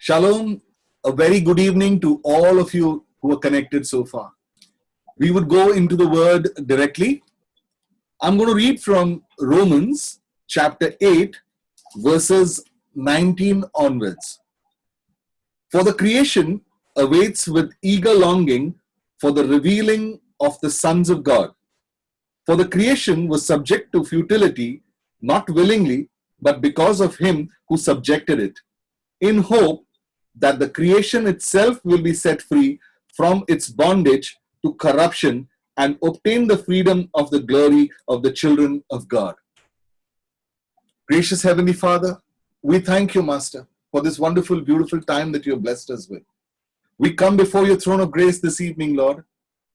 Shalom, a very good evening to all of you who are connected so far. We would go into the word directly. I'm going to read from Romans chapter 8, verses 19 onwards. For the creation awaits with eager longing for the revealing of the sons of God. For the creation was subject to futility, not willingly, but because of him who subjected it, in hope that the creation itself will be set free from its bondage to corruption and obtain the freedom of the glory of the children of God. Gracious Heavenly Father, we thank you, Master, for this wonderful, beautiful time that you have blessed us with. We come before your throne of grace this evening, Lord,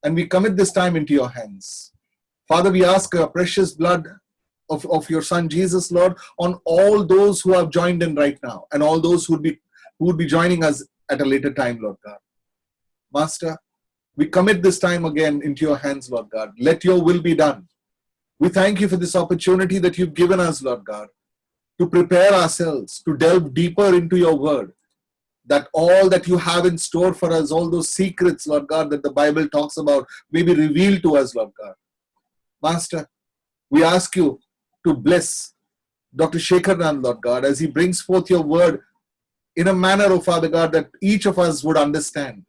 and we commit this time into your hands. Father, we ask your precious blood of your Son Jesus, Lord, on all those who have joined in right now and all those who would be joining us at a later time, Lord God. Master, we commit this time again into your hands, Lord God. Let your will be done. We thank you for this opportunity that you've given us, Lord God, to prepare ourselves, to delve deeper into your word, that all that you have in store for us, all those secrets, Lord God, that the Bible talks about, may be revealed to us, Lord God. Master, we ask you to bless Dr. Shekhar Nand, Lord God, as he brings forth your word in a manner, oh Father God, that each of us would understand.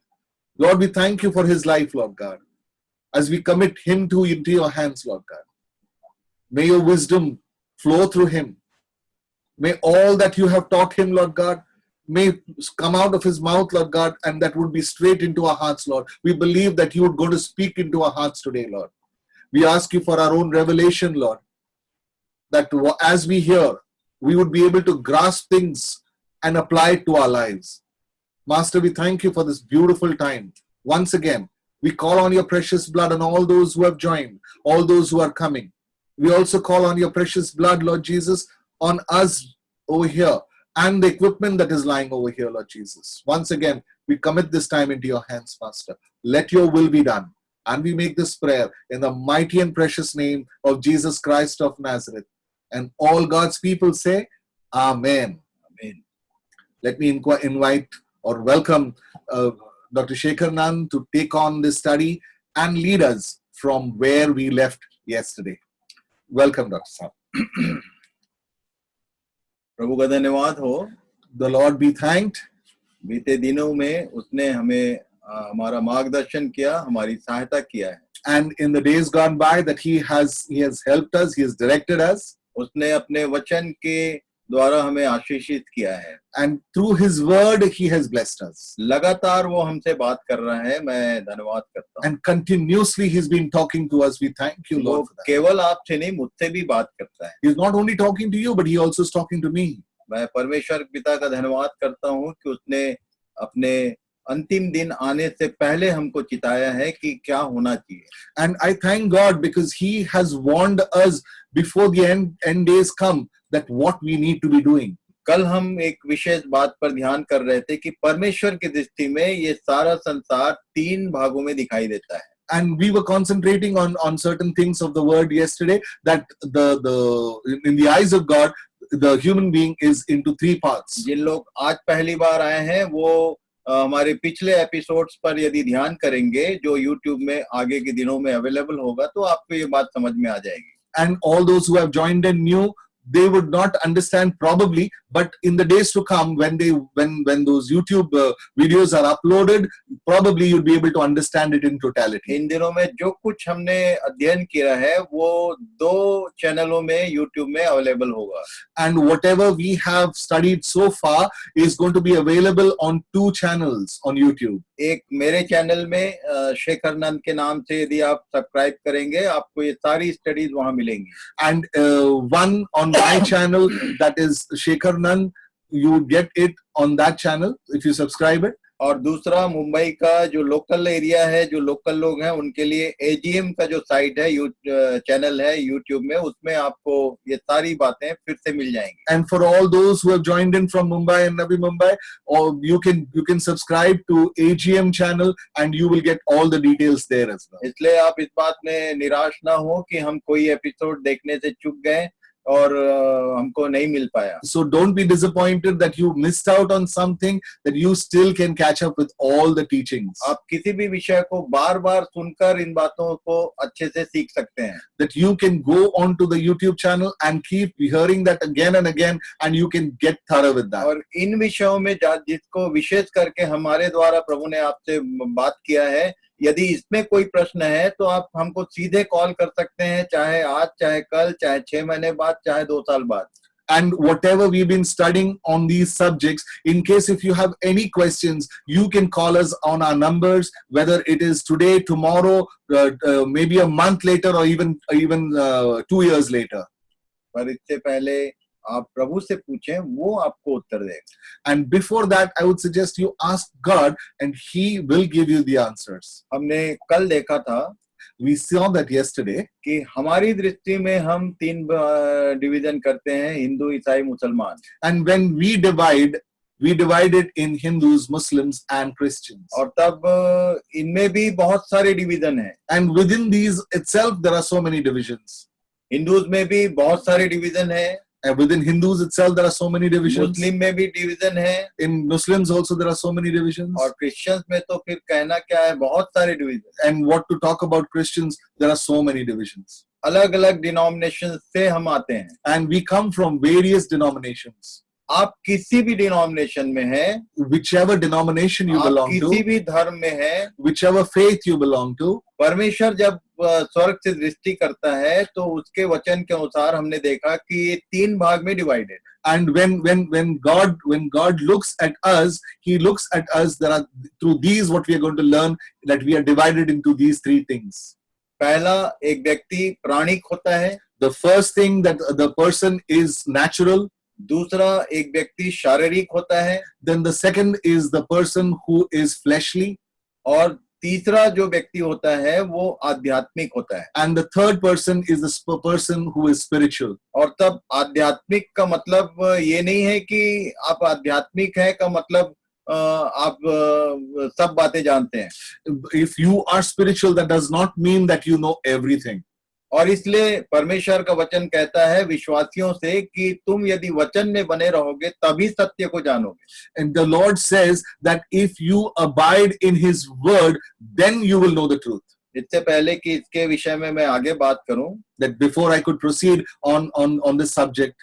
Lord, we thank you for his life, Lord God, as we commit him into your hands, Lord God. May your wisdom flow through him. May all that you have taught him, Lord God, may come out of his mouth, Lord God, and that would be straight into our hearts, Lord. We believe that you would go to speak into our hearts today, Lord. We ask you for our own revelation, Lord, that as we hear, we would be able to grasp things and apply it to our lives. Master, we thank you for this beautiful time. Once again, we call on your precious blood on all those who have joined, all those who are coming. We also call on your precious blood, Lord Jesus, on us over here and the equipment that is lying over here, Lord Jesus. Once again, we commit this time into your hands, Master. Let your will be done. And we make this prayer in the mighty and precious name of Jesus Christ of Nazareth. And all God's people say, Amen. Amen. Let me invite or welcome Dr. Shekhar Nand to take on this study and lead us from where we left yesterday. Welcome, Dr. Saab. प्रभु का धन्यवाद हो. The Lord be thanked. बीते दिनों में उसने हमें हमारा मार्गदर्शन किया, हमारी सहायता किया है. And in the days gone by that he has helped us, he has directed us. उसने अपने वचन के द्वारा हमें आशीषित किया है. And through his word he has blessed us. लगातार वो हमसे बात कर रहा है. मैं धन्यवाद करता हूँ. And continuously he's been talking to us. We thank you, Lord, for that. केवल आपसे नहीं, मुझसे भी बात करता है. He's not only talking to you, but he also is talking to me. मैं परमेश्वर पिता का धन्यवाद करता हूँ कि उसने अपने अंतिम दिन आने से पहले हमको चिताया है कि क्या होना चाहिए. And I thank God because he has warned us before the end days come that what we need to be doing. कल हम एक विशेष बात पर ध्यान कर रहे थे कि परमेश्वर की दृष्टि में ये सारा संसार 3 भागों में दिखाई देता है. And we were concentrating on certain things of the word yesterday, that in the eyes of God the human being is into 3 parts. जिन लोग आज पहली बार आए हैं वो हमारे पिछले एपिसोड्स पर यदि ध्यान करेंगे जो YouTube में आगे के दिनों में अवेलेबल होगा तो आपको ये बात समझ में आ जाएगी. And all those who have joined in new, they would not understand probably, but in the days to come when those YouTube videos are uploaded, probably you'll be able to understand it in totality. इन दिनों में जो कुछ हमने अध्ययन किया है वो 2 चैनलों में YouTube में अवेलेबल होगा. And whatever we have studied so far is going to be available on 2 channels on YouTube. एक मेरे चैनल में शेखर नंद के नाम से यदि आप सब्सक्राइब करेंगे आपको ये सारी स्टडीज वहां मिलेंगी. And one on my channel, that is Shekhar Nand, you get it on that channel if you subscribe it. और दूसरा मुंबई का जो लोकल एरिया है, जो लोकल लोग हैं उनके लिए एजीएम का जो साइट है, चैनल है यूट्यूब में, उसमें आपको ये सारी बातें फिर से मिल जाएंगी. And for all those who have joined in from Mumbai and Navi Mumbai, or you can subscribe to AGM channel and you will get all the details there as well. इसलिए आप इस बात में निराश ना हो कि हम कोई एपिसोड देखने से चूक गए और हमको नहीं मिल पाया। So don't be disappointed that you missed out on something, that you still can catch up with all the teachings. आप किसी भी विषय को बार बार सुनकर इन बातों को अच्छे से सीख सकते हैं। That you can go on to the YouTube channel and keep hearing that again and again, and you can get thorough with that. और इन विषयों में जिसको विशेष करके हमारे द्वारा प्रभु ने आपसे बात किया है, यदि इसमें कोई प्रश्न है तो आप हमको सीधे कॉल कर सकते हैं, चाहे आज, चाहे कल, चाहे 6 महीने बाद, चाहे 2 साल बाद। And whatever we've been studying on these subjects, in case if you have any questions, you can call us on our numbers, whether it is today, tomorrow, maybe a month later, or even 2 years later. पर इससे पहले आप प्रभु से पूछें, वो आपको उत्तर देगा। And before that, I would suggest you ask God, and He will give you the answers. हमने कल देखा था We saw that yesterday. कि हमारी दृष्टि में हम 3 डिवीजन करते हैं, हिंदू, ईसाई, मुसलमान। And when we divide it in Hindus, Muslims, and Christians. और तब इनमें भी बहुत सारे डिवीजन हैं। And within these itself, there are so many divisions. Hindus में भी बहुत सारे डिवीजन हैं। And within Hindus itself, there are so many divisions. मुस्लिम में भी डिवीजन है। In Muslims also, there are so many divisions. और क्रिश्चियंस में तो फिर कहना क्या है, बहुत सारे division. And what to talk about Christians, there are so many divisions. अलग अलग डिनोमिनेशन से हम आते हैं। And we come from various denominations. आप किसी भी डिनोमिनेशन में हैं, Whichever denomination you आप belong किसी to, भी धर्म में हैं, whichever faith you belong to, परमेश्वर जब स्वर्ग से दृष्टि करता है तो उसके वचन के अनुसार हमने देखा कि ये 3 भाग में divided. and when God looks at us, He looks at us. There are through these what we are going to learn, that we are divided into these 3 things. पहला, एक व्यक्ति प्राणिक होता है। The first thing, that the person is natural. दूसरा, एक व्यक्ति शारीरिक होता है। Then the second is the person who is fleshly. और तीसरा जो व्यक्ति होता है वो आध्यात्मिक होता है। And the third person is the person who is spiritual. और तब आध्यात्मिक का मतलब ये नहीं है कि आप आध्यात्मिक है का मतलब आप सब बातें जानते हैं। If you are spiritual, that does not mean that you know everything. और इसलिए परमेश्वर का वचन कहता है विश्वासियों से कि तुम यदि वचन में बने रहोगे तभी सत्य को जानोगे। And the Lord says that if you abide in His word, then you will know the truth. इससे पहले कि इसके विषय में मैं आगे बात करूं, That before I could proceed on this subject,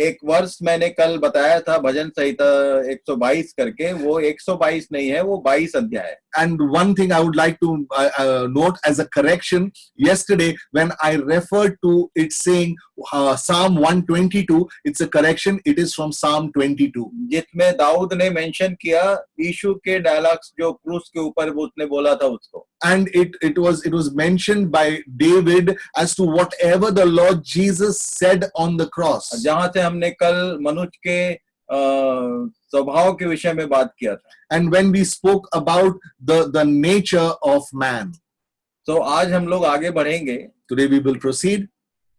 एक वर्ष मैंने कल बताया था भजन संहिता 122 करके, वो 122 नहीं है, वो 22 अध्याय है। And one thing I would like to note as a correction, yesterday when I referred to it saying Psalm 122, it's a correction, it is from Psalm 22. जिसमें दाऊद ने मेंशन किया यीशु के डायलॉग्स जो क्रूस के ऊपर वो उसने बोला था उसको। And it was mentioned by David as to whatever the Lord Jesus said on the cross. जहां से हमने कल मनुष्य के स्वभाव के विषय में बात किया था। And when we spoke about the nature of man. तो आज हम लोग आगे बढ़ेंगे। Today we will proceed.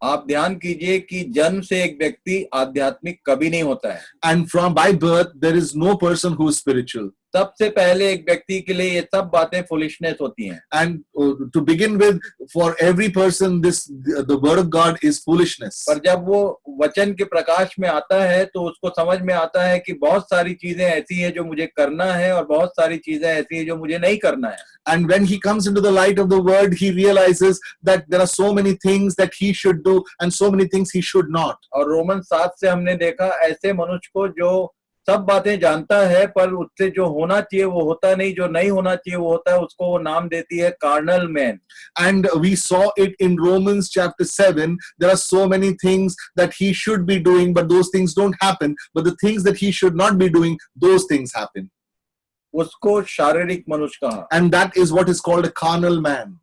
आप ध्यान कीजिए कि जन्म से एक व्यक्ति आध्यात्मिक कभी नहीं होता है। And by birth there is no person who is spiritual. सबसे पहले एक व्यक्ति के लिए ये सब बातें फुलिशनेस होती हैं। And to begin with, for every person, the word of God is foolishness. पर जब वो वचन के प्रकाश में आता है तो उसको समझ में आता है कि बहुत सारी चीजें ऐसी हैं जो मुझे करना है और बहुत सारी चीजें ऐसी हैं जो मुझे नहीं करना है। And when he comes into the light of the word, he realizes that there are so many things that he should do and so many things he should not. और रोमन 7 से हमने देखा ऐसे मनुष्य को जो सब बातें जानता है पर उससे जो होना चाहिए वो होता नहीं, जो नहीं होना चाहिए वो होता है, उसको वो नाम देती है carnal man. And we saw it in Romans chapter 7. There are so many things that he should be doing, but those things don't happen. But the things that he should not be doing, those things happen. उसको शारीरिक मनुष्य कहा। And that is what is called a carnal man.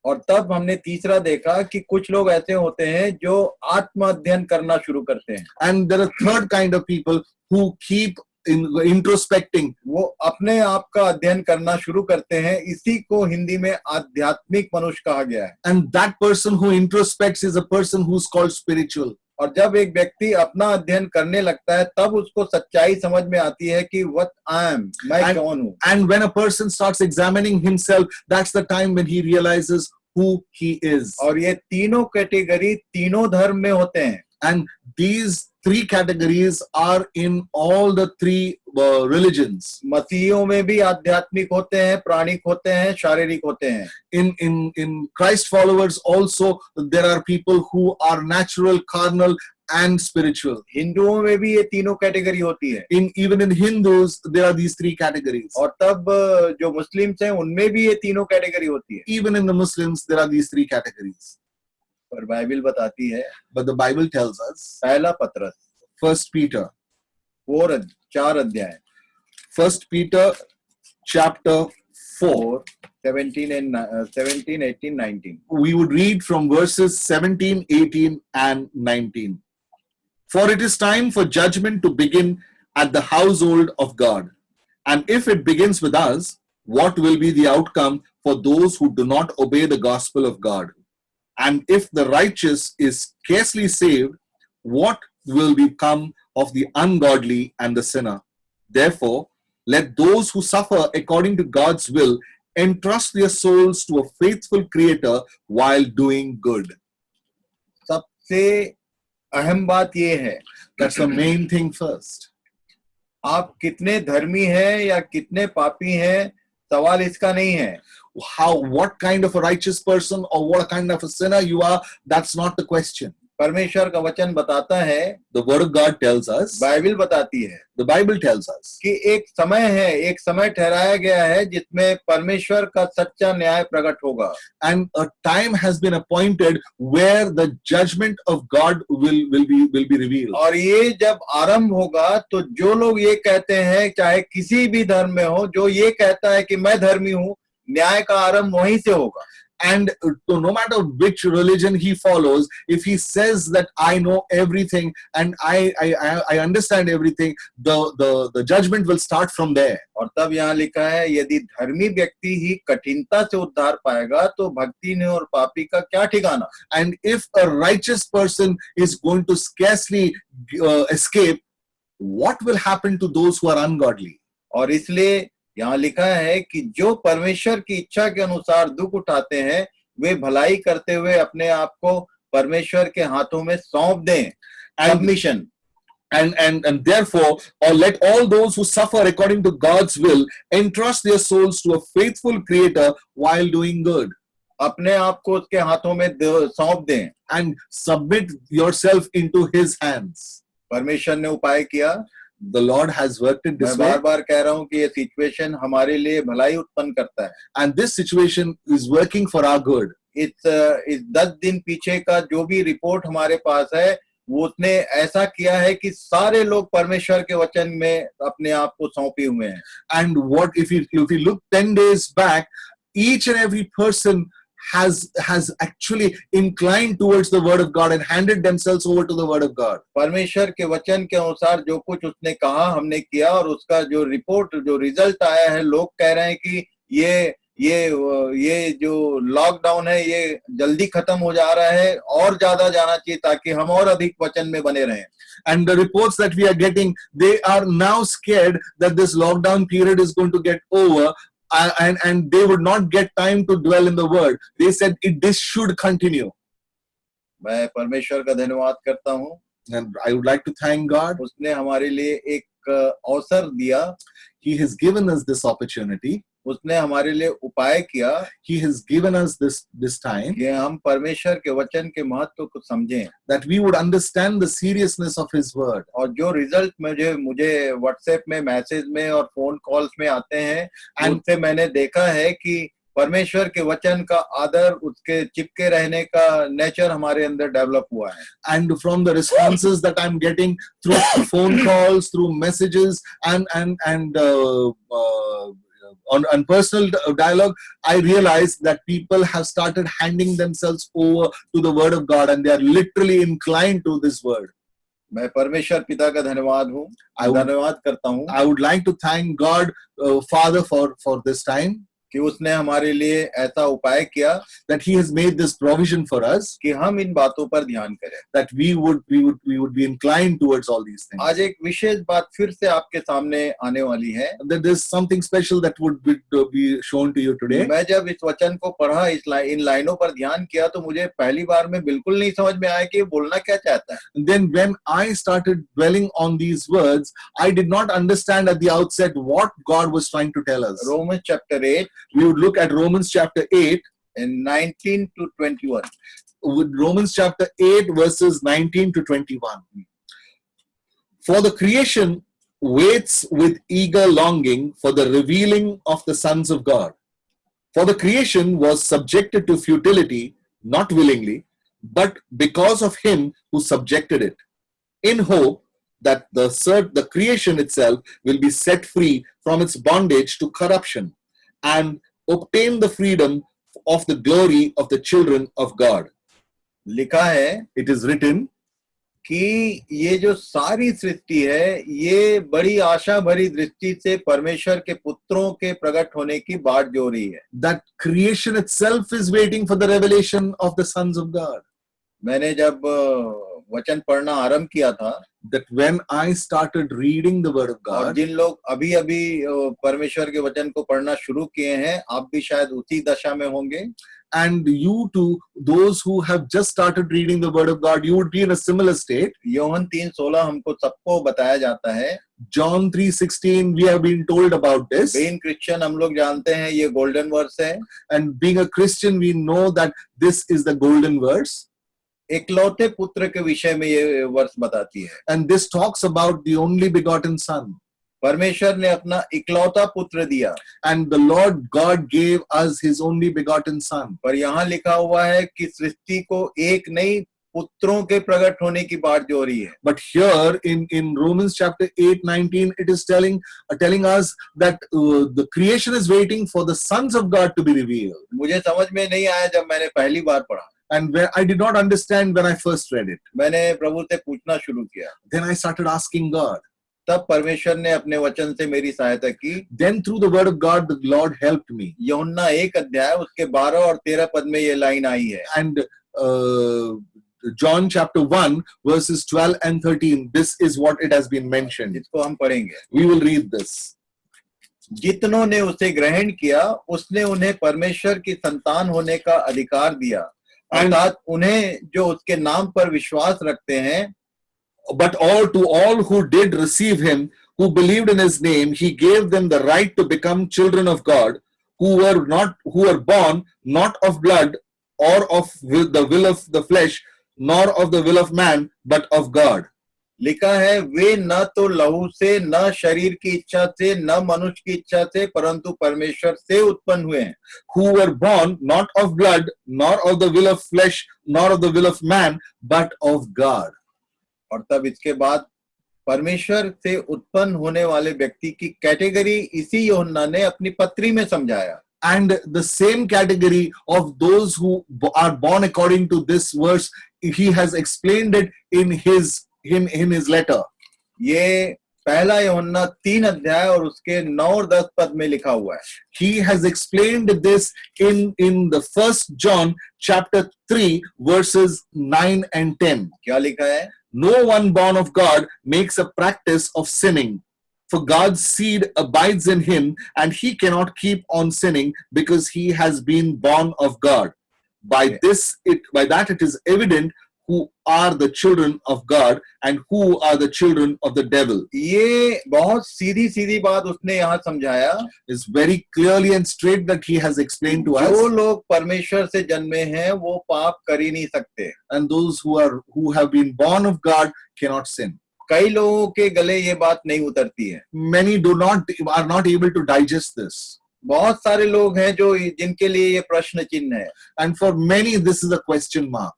और तब हमने तीसरा देखा कि कुछ लोग ऐसे होते हैं जो आत्म अध्ययन करना शुरू करते हैं। And there are third kind of people who keep introspecting. वो अपने आप का अध्ययन करना शुरू करते हैं, इसी को हिंदी में आध्यात्मिक मनुष्य कहा गया है। And that person who introspects is a person who's called spiritual. और जब एक व्यक्ति अपना अध्ययन करने लगता है तब उसको सच्चाई समझ में आती है कि what I am, मैं कौन हूँ। And when a person starts examining himself, that's the time when he realizes who he is. और ये तीनों कैटेगरी तीनों धर्म में होते हैं। And these three categories are in all the three religions. मसीहियों में भी आध्यात्मिक होते हैं, प्राणिक होते हैं, शारीरिक होते हैं. In Christ followers also there are people who are natural, carnal, and spiritual. हिंदुओं में भी ये तीनों कैटेगरी होती है. Even in Hindus there are these three categories. और तब जो मुस्लिम्स हैं उनमें भी ये तीनों कैटेगरी होती है. Even in the Muslims there are these three categories. पर बाइबल बताती है, But the Bible tells us, पहला पत्रस 1 Peter 4 अध्याय 1 Peter chapter 4, 17 and 17, 18, 19. we would read from verses 17, 18, and 19. For it is time for judgment to begin at the household of God. And if it begins with us, what will be the outcome for those who do not obey the gospel of God? And if the righteous is scarcely saved, what will become of the ungodly and the sinner? Therefore, let those who suffer according to God's will entrust their souls to a faithful Creator while doing good. सबसे अहम बात ये है, That's the main thing first. आप कितने धर्मी हैं या कितने पापी हैं, सवाल इसका नहीं है. What kind of a righteous person or what kind of a sinner you are, that's not the question. परमेश्वर का वचन बताता है, The word of God tells us, Bible बताती है the Bible tells us, कि एक समय है, एक समय ठहराया गया है जिसमें परमेश्वर का सच्चा न्याय प्रकट होगा. and a time has been appointed where the judgment of God will be revealed. और ये जब आरंभ होगा तो जो लोग ये कहते हैं, चाहे किसी भी धर्म में हो, जो ये कहता है कि मैं धर्मी हूं, न्याय का आरंभ वहीं से होगा. And no matter which religion he follows, if he says that I know everything and I understand everything, the judgment will start from there. और तब यहाँ लिखा है, यदि धर्मी व्यक्ति ही कठिनता से उद्धार पाएगा तो भक्ति ने और पापी का क्या ठिकाना. And if a righteous person is going to scarcely escape, what will happen to those who are ungodly? और इसलिए यहाँ लिखा है कि जो परमेश्वर की इच्छा के अनुसार दुख उठाते हैं, वे भलाई करते हुए अपने आप को परमेश्वर के हाथों में सौंप दें. Submission. And therefore, or let all those who suffer according to God's will entrust their souls to a faithful Creator while doing good. अपने आप को उसके हाथों में सौंप दें. And submit yourself into His hands. परमेश्वर ने उपाय किया. The Lord has worked it मैं this way. बार-बार कह रहा हूँ कि ये सिचुएशन हमारे लिए भलाई उत्पन्न करता है. And this situation is working for our good. इस 10 दिन पीछे का जो भी रिपोर्ट हमारे पास है, वो उसने ऐसा किया है कि सारे लोग परमेश्वर के वचन में अपने आप को सौंपे हुए हैं. And what if you look 10 days back, each and every person has actually inclined towards the word of God and handed themselves over to the word of God. परमेश्वर के वचन के अनुसार जो कुछ उसने कहा हमने किया, और उसका जो रिपोर्ट, जो रिजल्ट आया है, लोग कह रहे हैं कि ये जो लॉकडाउन है ये जल्दी खत्म हो जा रहा है, और ज्यादा जाना चाहिए ताकि हम और अधिक वचन में बने रहें. And the reports that we are getting, they are now scared that this lockdown period is going to get over. And they would not get time to dwell in the word. They said this should continue. मैं परमेश्वर का धन्यवाद करता हूँ. And I would like to thank God. उसने हमारे लिए एक अवसर दिया. He has given us this opportunity. उसने हमारे लिए उपाय किया. He has given us this time. कि हम परमेश्वर के वचन के महत्व को समझें. That we would understand the seriousness of His word. और जो रिजल्ट मुझे व्हाट्सएप में, मैसेज में और फोन कॉल्स में आते हैं, उनसे मैंने देखा है कि परमेश्वर के वचन का आदर, उसके चिपके रहने का नेचर हमारे अंदर डेवलप हुआ है. And from the responses that I'm getting through phone calls, through messages, and on personal dialogue, I realize that people have started handing themselves over to the word of God, and they are literally inclined to this word. मैं परमेश्वर पिता का धन्यवाद करता हूँ. I would like to thank God, Father, for this time. कि उसने हमारे लिए ऐसा उपाय किया that He has made this provision for us, कि हम इन बातों पर ध्यान करें। that we would be inclined towards all these things. आज एक विशेष बात फिर से आपके सामने आने वाली है। That there's something special that would be shown to you today. मैं जब इस वचन को पढ़ा, इन लाइनों पर ध्यान किया, तो मुझे पहली बार में बिल्कुल नहीं समझ में आया कि ये बोलना क्या चाहता है। And then when I started dwelling on these words, I did not understand at the outset what God was trying to tell us. Romans chapter 8 We would look at Romans chapter 8, and 19 to 21. with Romans chapter 8 verses 19 to 21. For the creation waits with eager longing for the revealing of the sons of God. For the creation was subjected to futility, not willingly, but because of him who subjected it, in hope that the creation itself will be set free from its bondage to corruption and obtain the freedom of the glory of the children of God. लिखा है It is written कि ये जो सारी सृष्टि है, ये बड़ी आशा भरी दृष्टि से परमेश्वर के पुत्रों के प्रकट होने की बाट जो रही है। that creation itself is waiting for the revelation of the sons of God. मैंने जब वचन पढ़ना आरंभ किया था, That when I started reading the word of और God, जिन लोग अभी अभी परमेश्वर के वचन को पढ़ना शुरू किए हैं, आप भी शायद उसी दशा में होंगे। and you too, those who have just started reading the word of God, you would be in a similar state. Yohan 3:16 हमको सबको बताया जाता है। John 3:16, we have been told about this. Being Christian हम लोग जानते हैं ये गोल्डन वर्स है। And being a Christian, we know that this is the golden verse. इकलौते पुत्र के विषय में ये वर्स बताती है। And this talks about the only begotten Son. परमेश्वर ने अपना इकलौता पुत्र दिया, And the Lord God gave us His only begotten Son. पर यहाँ लिखा हुआ है कि सृष्टि को एक नहीं पुत्रों के प्रकट होने की बात जो हो रही है। But here in Romans chapter 8:19, it is telling us that the creation is waiting for the sons of God to be revealed. मुझे समझ में नहीं आया जब मैंने पहली बार पढ़ा। And where I did not understand when I first read it. मैंने प्रभु से पूछना शुरू किया, Then I started asking God. तब परमेश्वर ने अपने वचन से मेरी सहायता की। Then through the word of God, the Lord helped me. यूहन्ना 1 अध्याय उसके 12 और 13 पद में ये लाइन आई है। And John chapter 1 verses 12 and 13, this is what it has been mentioned. इसको हम पढ़ेंगे। We will read this. जितनों ने उसे ग्रहण किया, उसने उन्हें परमेश्वर की संतान होने का अधिकार दिया, अर्थात उन्हें जो उसके नाम पर विश्वास रखते हैं। But to all who did receive him, who believed in his name, he gave them the right to become children of God, who were born not of blood or of the will of the flesh, nor of the will of man, but of God. लिखा है, वे न तो लहू से, न शरीर की इच्छा से, न मनुष्य की इच्छा से, परंतु परमेश्वर से उत्पन्न हुए हैं। Who were born not of blood, nor of the will of flesh, nor of the will of man, but of God. और तब इसके बाद परमेश्वर से उत्पन्न होने वाले व्यक्ति की कैटेगरी इसी यूहन्ना ने अपनी पत्री में समझाया। And the same category of those who are born according to this verse, he has explained it in his letter. ये पहला यूहन्ना 3 अध्याय और उसके 9 और 10 पद में लिखा हुआ है। He has explained this in the 1 John chapter 3 verses 9 and 10. क्या लिखा है? No one born of God makes a practice of sinning, for God's seed abides in him, and he cannot keep on sinning because he has been born of God. By that it is evident who are the children of God and who are the children of the devil. ये बहुत सीधी सीधी बात उसने यहाँ समझाया। Is very clearly and straight that he has explained to us. जो लोग परमेश्वर से जन्मे हैं वो पाप कर ही नहीं सकते। And those who have been born of God cannot sin. कई लोगों के गले ये बात नहीं उतरती है। Many are not able to digest this. बहुत सारे लोग हैं जो जिनके लिए ये प्रश्न चिन्ह है। And for many this is a question mark.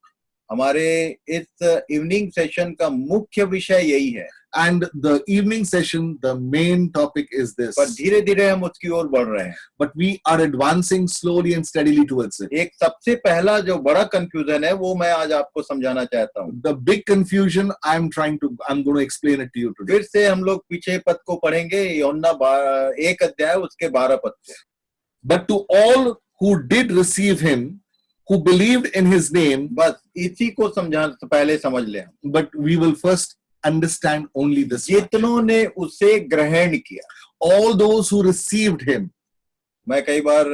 हमारे इस इवनिंग सेशन का मुख्य विषय यही है। And the evening session, the main topic is this. पर धीरे धीरे हम उसकी ओर बढ़ रहे हैं। But we are advancing slowly and steadily towards it. एक सबसे पहला जो बड़ा कंफ्यूजन है वो मैं आज आपको समझाना चाहता हूँ। The big confusion I'm going to explain it to you today. फिर से हम लोग पीछे पद को पढ़ेंगे, यूहन्ना 1 अध्याय उसके 12 पद से। But to all who did receive him, who believed in his name, बस इसी को समझा पहले समझ ले हम। but we will first understand only this much. जितनों ने उसे ग्रहण किया। All those who received him. मैं कई बार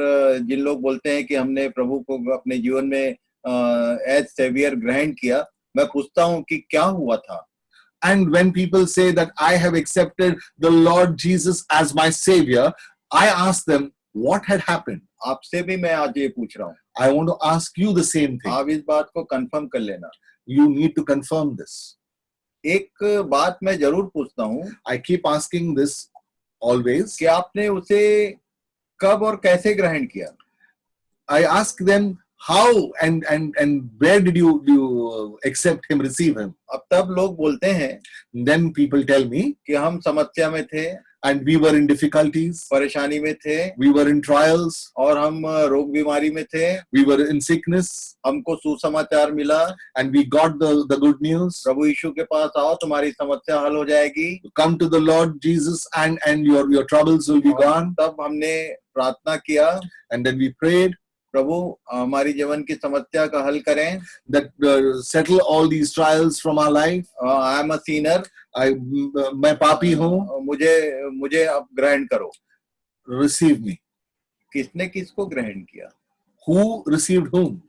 जिन लोग बोलते हैं कि हमने प्रभु को अपने जीवन में एज सेवियर ग्रहण किया, मैं पूछता हूं कि क्या हुआ था। And when people say that I have accepted the Lord Jesus as my savior, I ask them, what had happened? आपसे भी मैं आज ये पूछ रहा हूँ, I want to ask you the same thing. आप इस बात को कंफर्म कर लेना। You need to confirm this. एक बात मैं जरूर पूछता हूँ I keep asking this always. कि आपने उसे कब और कैसे ग्रहण किया। I ask them how and where did you accept him, receive him? अब तब लोग बोलते हैं Then people tell me, कि हम समस्या में थे, and we were in difficulties, परेशानी में थे, we were in trials, और हम रोग बीमारी में थे, we were in sickness, हमको सुसमाचार मिला, and we got the good news. प्रभु यीशु के पास आओ, तुम्हारी समस्या हल हो जाएगी। Come to the Lord Jesus and your troubles will be gone. तब हमने प्रार्थना किया, And then we prayed प्रभु हमारी जीवन की समस्या का हल करें। that settle all these trials from our life. I am a sinner, मैं पापी हूँ, मुझे अब ग्रहण करो। receive me. किसने किसको ग्रहण किया? Who received whom?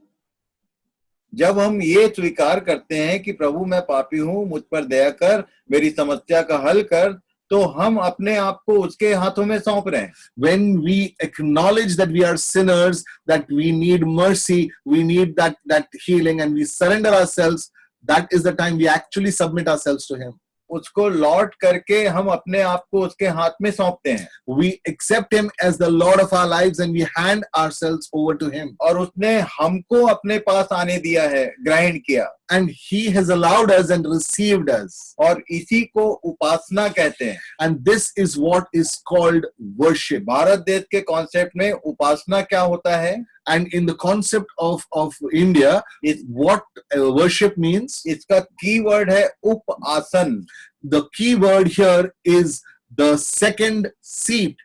जब हम ये स्वीकार करते हैं कि प्रभु मैं पापी हूँ, मुझ पर दया कर, मेरी समस्या का हल कर, तो हम अपने आप को उसके हाथों में सौंप रहे हैं। When we acknowledge that we are sinners, that we need mercy, we need that healing, and we surrender ourselves, that is the time we actually submit ourselves to him. उसको लौट करके हम अपने आप को उसके हाथ में सौंपते हैं। We accept him as the Lord of our lives and we hand ourselves over to him. और उसने हमको अपने पास आने दिया है, ग्रहण किया। And he has allowed us and received us. और इसी को उपासना कहते हैं। And this is what is called worship. Bharat देश के कॉन्सेप्ट में उपासना क्या होता है? And in the concept of India, what worship means, इसका की वर्ड है उपासन। the key word here is the second seat.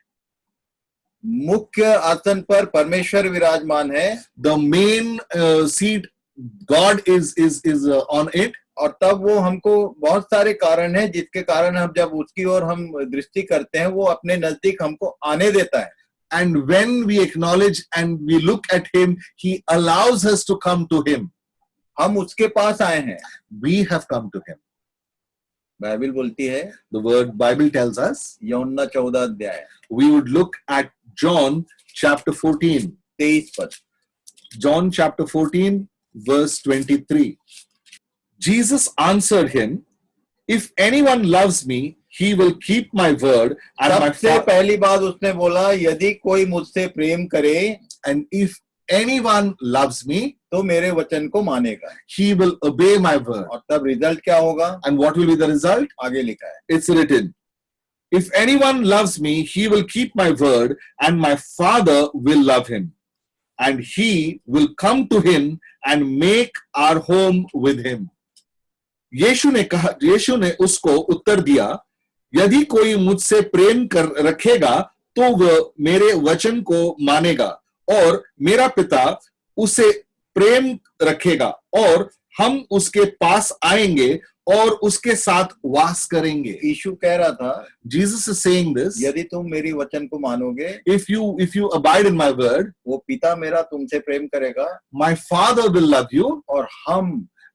मुख्य आसन पर परमेश्वर विराजमान है। The main seat, God is on it. और तब वो हमको बहुत सारे कारण हैं जिसके कारण हम जब उसकी ओर हम दृष्टि करते हैं, वो अपने नजदीक हमको आने देता है। And when we acknowledge and we look at him, he allows us to come to him. हम उसके पास आए हैं। We have come to him. Bible बोलती है, The word Bible tells us. यूहन्ना 14 अध्याय We would look at John chapter 14. 23 पद। John chapter 14 verse 23. Jesus answered him, if anyone loves me, he will keep my word, and my सबसे पहली बात उसने बोला, यदि कोई मुझसे प्रेम करे, and if anyone loves me, तो मेरे वचन को मानेगा। he will obey my word. और तब रिजल्ट क्या होगा? And what will be the result? आगे लिखा है, It's written, if anyone loves me, he will keep my word, and my Father will love him, and he will come to him and make our home with him. यीशु ने उसको उत्तर दिया, यदि कोई मुझसे प्रेम कर रखेगा तो वह मेरे वचन को मानेगा, और मेरा पिता उसे प्रेम रखेगा, और हम उसके पास आएंगे और उसके साथ वास करेंगे। यीशु कह रहा था, Jesus is saying this, यदि तुम मेरी वचन को मानोगे, if you abide in my word, वो पिता मेरा तुमसे प्रेम करेगा, my Father will love you, और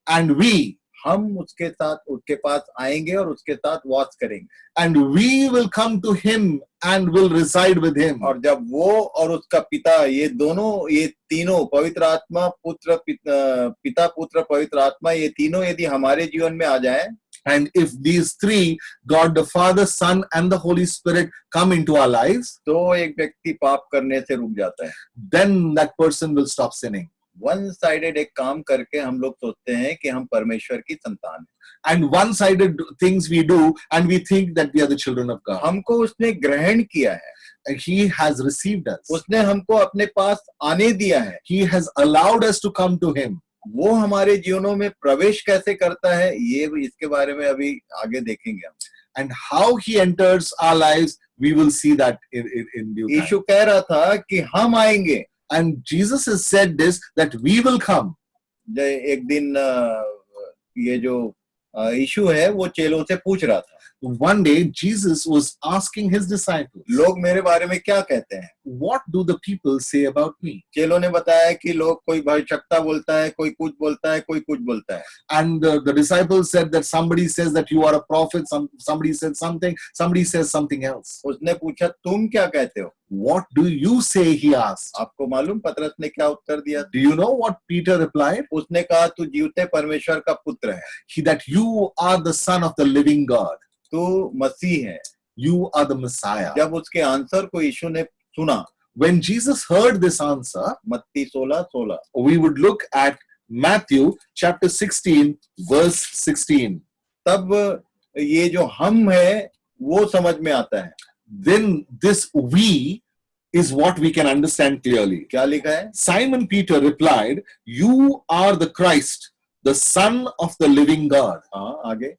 and हम उसके साथ उसके पास आएंगे और उसके साथ वास करेंगे। and we will come to him and will reside with him. और जब वो और उसका पिता, ये तीनों पवित्र आत्मा, पिता पुत्र पवित्र आत्मा, ये तीनों यदि हमारे जीवन में आ जाए, And if these three, God the Father, Son and the Holy Spirit, come into our lives, तो एक व्यक्ति पाप करने से रुक जाता है। then that person will stop sinning. One sided एक काम करके हम लोग सोचते हैं कि हम परमेश्वर की संतान हैं। And one-sided things we do, and we think that we are the children of God. हमको उसने ग्रहण किया है, And he has received us. उसने हमको अपने पास आने दिया है। He has allowed us to come to him. वो हमारे जीवनों में प्रवेश कैसे करता है, ये इसके बारे में अभी आगे देखेंगे हम। and how he enters our lives, we will see that in due time. यीशु कह रहा था कि हम आएंगे. And Jesus has said this, that we will come. एक दिन ये जो यीशु है वो चेलों से पूछ रहा था, One day, Jesus was asking his disciples, लोग मेरे बारे में क्या कहते हैं? what do the people say about me? चेलों ने बताया कि लोग कोई भविष्यवक्ता बोलता है, कोई कुछ बोलता है, कोई कुछ बोलता है. And the disciples said that somebody says that you are a prophet, somebody said something, somebody says something else. उसने पूछा तुम क्या कहते हो? What do you say? He asked. आपको मालूम पतरस ने क्या उत्तर दिया? Do you know what Peter replied? उसने कहा तू जीवते परमेश्वर का पुत्र है, That you are the son of the living God. तू मसीह है. You are the Messiah. जब उसके आंसर को यीशु ने सुना, When Jesus heard this answer, मत्ती 16:16, we would look at Matthew chapter 16, verse 16. तब ये जो हम है वो समझ में आता है. Then this we is what we can understand clearly. क्या लिखा है? Simon Peter replied, you are the Christ, the Son of the living God. हाँ, आगे.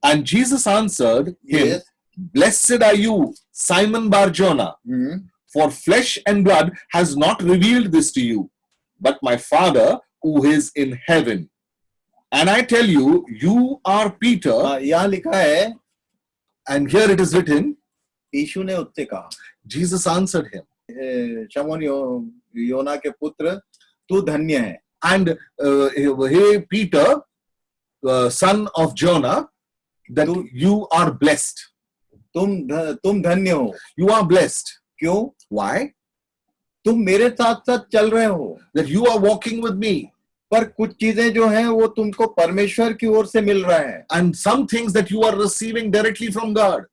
And Jesus answered him, Yes. blessed are you, Simon Bar-Jonah, for flesh and blood has not revealed this to you, but my Father who is in heaven. And I tell you, you are Peter. हाँ, यहाँ लिखा है, And here it is written, यीशु ने उससे कहा, Jesus answered him. शमौन योना के पुत्र, तू धन्य है. And hey, Peter, son of Jonah, that you are blessed. तुम धन्य हो. You are blessed. क्यों? Why? तुम मेरे साथ साथ चल रहे हो, That you are walking with me. पर कुछ चीजें जो हैं वो तुमको परमेश्वर की ओर से मिल रहा है. And some things that you are receiving directly from God.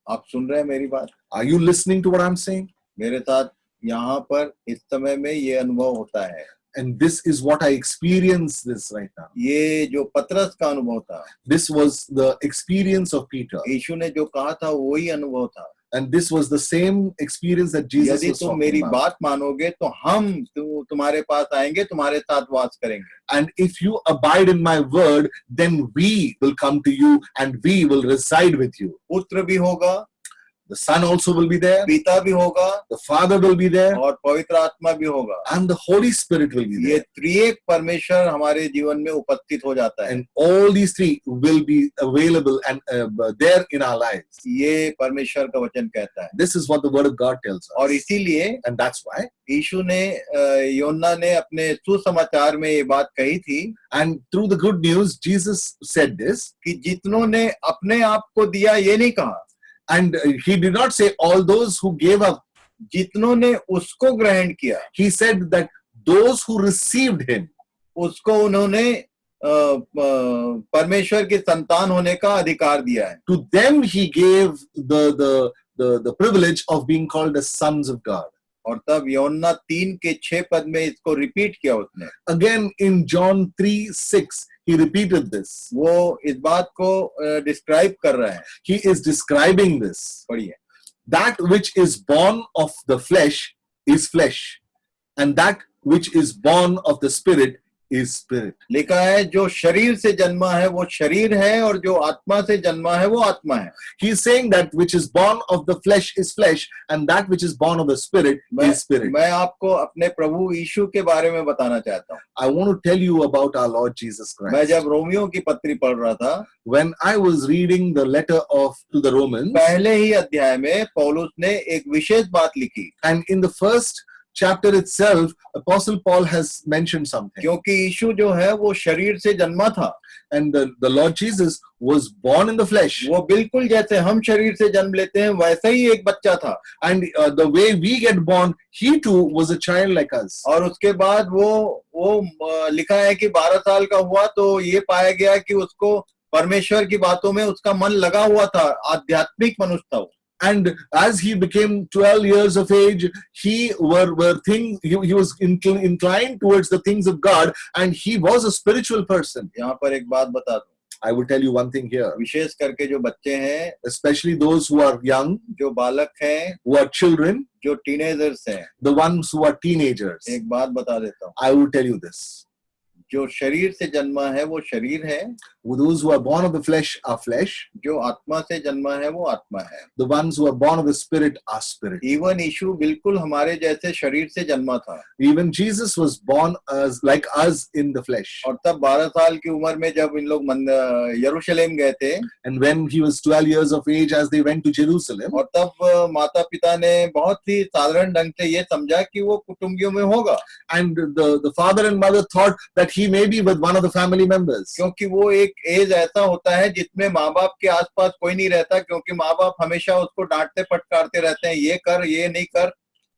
आप सुन रहे हैं मेरी बात? Are you listening to what I'm saying? मेरे साथ यहाँ पर इस समय में ये अनुभव होता है. And this is what I experience this right now. ये जो पतरस का अनुभव था, This was the experience of Peter. यीशु ने जो कहा था वही अनुभव था. And this was the same experience that Jesus यदि was तुम talking मेरी about. बात मानोगे तो हम तुम्हारे पास आएंगे, तुम्हारे साथ वास करेंगे. And if you abide in my word, then we will come to you and we will reside with you. पुत्र भी होगा, The Son also will be there, पिता भी होगा the Father will be there, और पवित्र आत्मा भी होगा. and the Holy Spirit will be ये there. त्रिएक परमेश्वर हमारे जीवन में उपस्थित हो जाता है. And all these three will be available and there in our lives. ये परमेश्वर का वचन कहता है. This is what the Word of God tells और us. इसीलिए And that's why. यीशु ने योना ने अपने सुसमाचार में ये बात कही थी And through the good news, Jesus said this. कि जितनों ने अपने आप को दिया ये नहीं कहा, And he did not say all those who gave up. जितनों ने उसको ग्रहण किया He said that those who received him, उसको उन्होंने परमेश्वर के संतान होने का अधिकार दिया है. to them he gave the privilege of being called the sons of God. और तब योना 3:6 में इसको रिपीट किया उसने. Again in John 3:6, he repeated this. वो इस बात को डिस्क्राइब कर रहा है. He is describing this. पढ़िए. That which is born of the flesh is flesh, and that which is born of the spirit is spirit. लिखा है जो शरीर से जन्मा है वो शरीर है और जो आत्मा से जन्मा है वो आत्मा है. He is saying that which is born of the flesh is flesh, and that which is born of the spirit is spirit. मैं आपको अपने प्रभु यीशु के बारे में बताना चाहता हूँ. I want to tell you about our Lord Jesus मैं Christ. जब रोमियो की पत्री पढ़ रहा था, When I was reading the letter to the Romans, पहले ही अध्याय में पौलुस ने एक विशेष बात लिखी. and in the first chapter itself, Apostle Paul has mentioned something. क्योंकि यीशु जो है वो शरीर से जन्मा था. And the Lord Jesus was born in the flesh. वो बिल्कुल जैसे हम शरीर से जन्म लेते हैं वैसा ही एक बच्चा था. And the way we get born, he too was a child like us. और उसके बाद वो लिखा है कि 12 साल का हुआ तो ये पाया गया कि उसको परमेश्वर की बातों में उसका मन लगा हुआ था. आध्यात्मिक मनुष्य था वो. And as he became 12 years of age, he was inclined towards the things of God, and he was a spiritual person. यहाँ पर एक बात बता दूं. I will tell you one thing here, विशेष करके जो बच्चे हैं, especially those who are young, जो बालक हैं, who are children, जो टीनेजर्स हैं, the ones who are teenagers. एक बात बता देता हूँ. I will tell you this. जो शरीर से जन्मा है वो शरीर है, those who are born of the flesh are flesh, जो आत्मा से जन्मा है वो आत्मा है। the ones who are born of the spirit are spirit. Even Yeshu बिल्कुल हमारे जैसे शरीर से जन्मा था, Even Jesus was born as like us in the flesh. और तब 12 साल की उम्र में जब इन लोग यरूशलेम गए थे, And when he was 12 years of age, as they went to Jerusalem, और तब माता पिता ने बहुत ही साधारण ढंग से ये समझा कि वो कुटुंबियों में होगा, and the father and mother thought that he may be with one of the family members. क्योंकि वो एक एज ऐसा होता है जिसमें माँ बाप के आसपास कोई नहीं रहता, क्योंकि माँ बाप हमेशा उसको डांटते फटकारते रहते हैं, ये कर ये नहीं कर।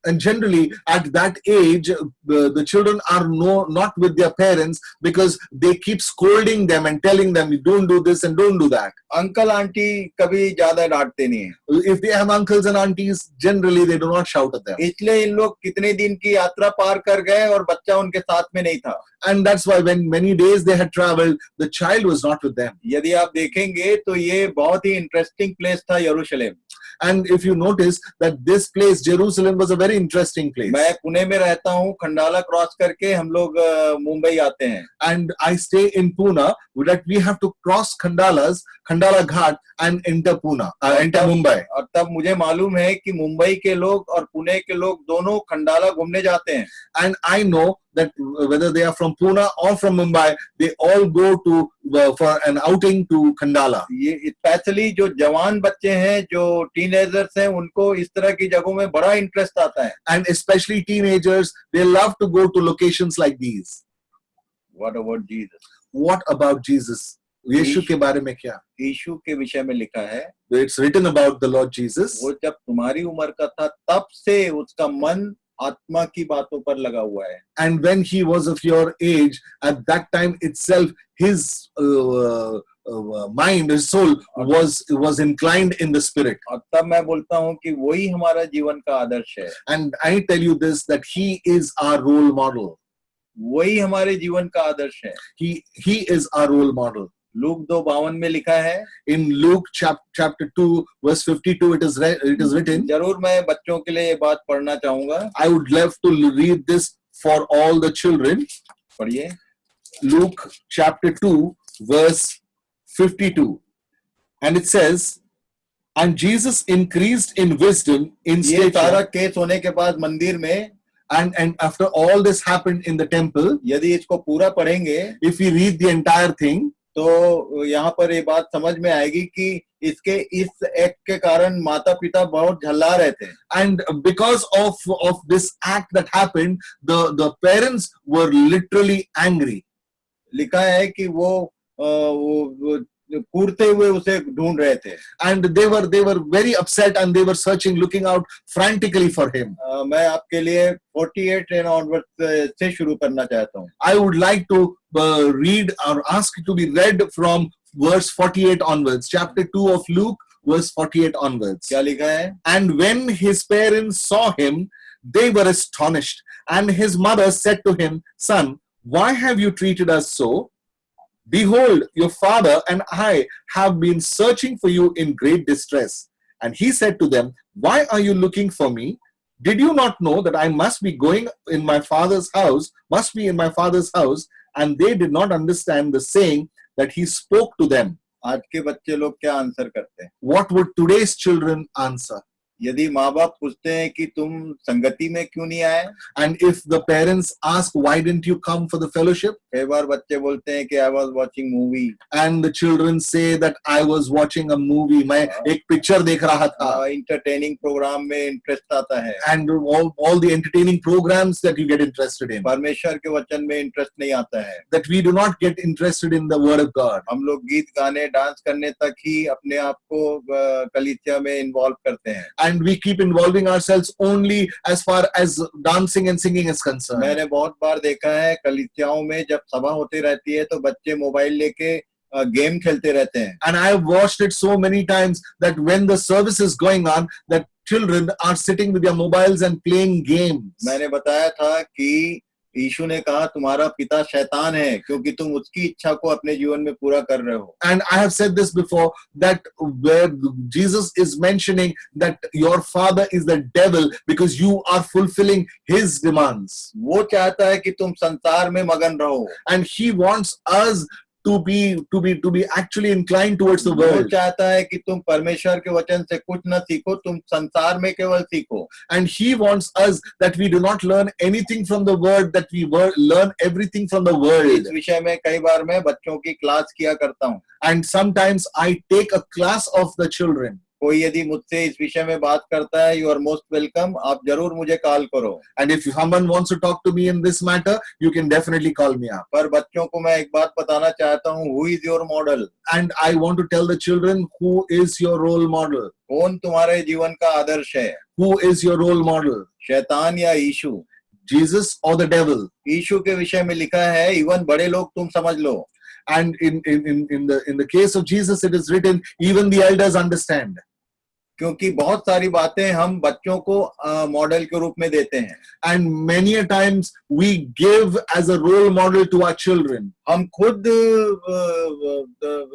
And generally, at that age, the children are not with their parents because they keep scolding them and telling them, don't do this and don't do that. Uncle aunty कभी ज्यादा डांटते नहीं है, If they have uncles and aunties, generally they do not shout at them. इसलिए इन लोग कितने दिन की यात्रा पार कर गए और बच्चा उनके साथ में नहीं था। And that's why when many days they had traveled, the child was not with them. यदि आप देखेंगे तो ये बहुत ही इंटरेस्टिंग प्लेस था यरूशलेम। And if you notice that this place, Jerusalem, was a very interesting place. मैं पुणे में रहता हूँ, खंडाला क्रॉस करके हम लोग मुंबई आते हैं, And I stay in Pune, that we have to cross Khandala Ghat and enter Mumbai. और तब मुझे मालूम है कि मुंबई के लोग और पुणे के लोग दोनों खंडाला घूमने जाते हैं। And I know that whether they are from Pune or from Mumbai, they all go to for an outing to Khandala. ये स्पेशली जो जवान बच्चे हैं, जो टीनेजर्स हैं, उनको इस तरह की जगहों में बड़ा इंटरेस्ट आता है। And especially teenagers, they love to go to locations like these. What about Jesus? What about Jesus? यीशु के बारे में क्या? यीशु के विषय में लिखा है, It's written about the Lord Jesus. वो जब तुम्हारी उम्र का था तब से उसका मन आत्मा की बातों पर लगा हुआ है। And when he was of your age, at that time itself, his mind, his soul was inclined in the spirit. और तब मैं बोलता हूँ कि वही हमारा जीवन का आदर्श है, And I tell you this, that he is our role model. वही हमारे जीवन का आदर्श है। He is our role model. Look 2:52 में लिखा है, In Luke chapter 2, verse 52, it is written. जरूर मैं बच्चों के लिए ये बात पढ़ना चाहूंगा। I would love to read this for all the children. पढ़िए। Luke chapter 2, verse 52. And it says, and Jesus increased in wisdom, in ये सारा stature. केस होने के बाद मंदिर में, And after all this happened in the temple, यदि इसको पूरा पढ़ेंगे if we read the entire thing, तो यहाँ पर ये बात समझ में आएगी कि इसके इस एक्ट के कारण माता पिता बहुत झल्ला रहे थे। and because of this act that happened, the parents were literally angry. लिखा है कि वो कूदते हुए उसे ढूंढ रहे थे। And they were very upset, and they were searching, looking out frantically for him. मैं आपके लिए 48 and onwards से शुरू करना चाहता हूँ। I would like to read or ask it to be read from verse 48 onwards, chapter 2 of Luke, verse 48 onwards. क्या लिखा है? And when his parents saw him, they were astonished. And his mother said to him, Son, why have you treated us so? Behold, your father and I have been searching for you in great distress. And he said to them, Why are you looking for me? Did you not know that I must be in my father's house? And they did not understand the saying that he spoke to them. आज के बच्चे लोग क्या answer करते हैं? What would today's children answer? यदि माँ बाप पूछते हैं कि तुम संगति में क्यों नहीं आए, And if the parents ask, why didn't you come for the fellowship? कई बार बच्चे बोलते हैं कि I was watching movie, And the children say that I was watching a movie. मैं एक picture देख रहा था. entertaining प्रोग्राम में इंटरेस्ट आता है, And all the entertaining programs that you get interested in. परमेश्वर के वचन में इंटरेस्ट नहीं आता है। That we do not get interested in the word of God. हम लोग गीत गाने डांस करने तक ही अपने आप को कलीसिया में इन्वॉल्व करते हैं। And we keep involving ourselves only as far as dancing and singing is concerned. मैंने बहुत बार देखा है कलीसियाओं में जब सभा होती रहती है तो बच्चे मोबाइल लेके गेम खेलते रहते हैं। And I have watched it so many times that when the service is going on, that children are sitting with their mobiles and playing games. मैंने बताया था कि यीशु ने कहा तुम्हारा पिता शैतान है क्योंकि तुम उसकी इच्छा को अपने जीवन में पूरा कर रहे हो। And I have said this before, that where Jesus is mentioning that your father is the devil because you are fulfilling his demands. वो चाहता है कि तुम संसार में मगन रहो। And he wants us to be actually inclined towards the वो world. चाहता है कि तुम परमेश्वर के वचन से कुछ न सीखो, तुम संसार में केवल सीखो। And he wants us that we do not learn anything from the word, that we learn everything from the world. इस विषय में कई बार मैं बच्चों की क्लास किया करता हूँ। And sometimes I take a class of the children. कोई यदि मुझसे इस विषय में बात करता है, यू आर मोस्ट वेलकम, आप जरूर मुझे कॉल करो। And if someone wants to talk to me in this matter, you can definitely call me up. पर बच्चों को मैं एक बात बताना चाहता हूँ, who is your model? And I want to tell the children, who is your role model? कौन तुम्हारे जीवन का आदर्श है? Who is your role model? शैतान या यीशु? Jesus or the devil? यीशु के विषय में लिखा है, इवन बड़े लोग तुम समझ लो। And in the case of Jesus, it is written, even the elders understand. क्योंकि बहुत सारी बातें हम बच्चों को मॉडल के रूप में देते हैं। And many a times we give as a role model to our children. हम खुद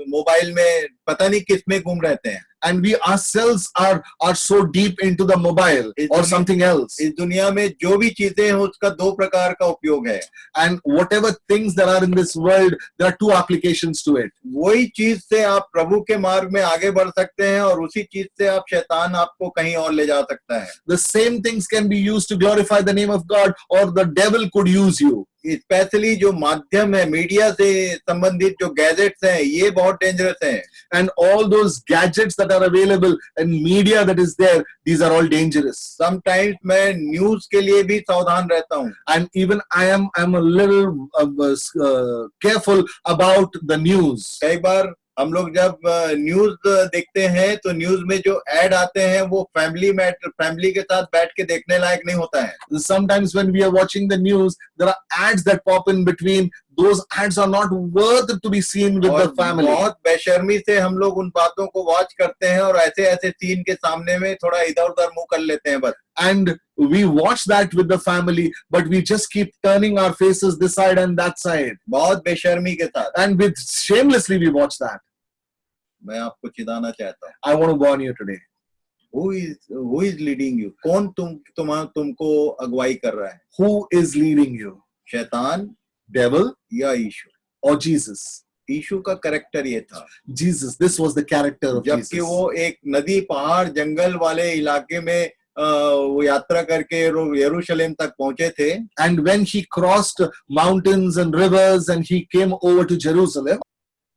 मोबाइल में पता नहीं किस में गुम रहते हैं। And we ourselves are so deep into the mobile or something else. इस दुनिया में जो भी चीजें हैं उसका दो प्रकार का उपयोग है। And whatever things there are in this world, there are two applications to it. वही चीज से आप प्रभु के मार्ग में आगे बढ़ सकते हैं और उसी चीज से आप शैतान आपको कहीं और ले जा सकता है। The same things can be used to glorify the name of God, or the devil could use you. Specially जो माध्यम है, मीडिया से संबंधित जो गैजेट्स हैं, ये बहुत डेंजरस हैं। And all those gadgets that are available and media that is there, these are all dangerous. Sometimes मैं न्यूज के लिए भी सावधान रहता हूँ। And even I'm a little careful about the news. कई बार हम लोग जब न्यूज देखते हैं तो न्यूज में जो ऐड आते हैं वो फैमिली के साथ बैठ के देखने लायक नहीं होता है। Sometimes when we are watching the news, there are ads that pop in between. Those ads are not worth to be seen with the family. बहुत बेशर्मी से हम लोग उन बातों को वॉच करते हैं और ऐसे ऐसे सीन के सामने में थोड़ा इधर उधर मुंह कर लेते हैं बस। And we watch that with the family, but we just keep turning our faces this side and that side. बहुत बेशर्मी के साथ। And with shamelessly we watch that. मैं आपको चिढ़ाना चाहता हूँ। I want to warn you today. Who is leading you? कौन तुमको अगुवाई कर रहा है? Who is leading you? शैतान, Devil या यीशु? or Jesus? यीशु का कैरेक्टर ये था। Jesus, this was the character of Jesus. जबकि वो एक नदी, पहाड़, जंगल वाले इलाके में वो यात्रा करके यरूशलेम तक पहुंचे थे। And when he crossed mountains and rivers and he came over to Jerusalem,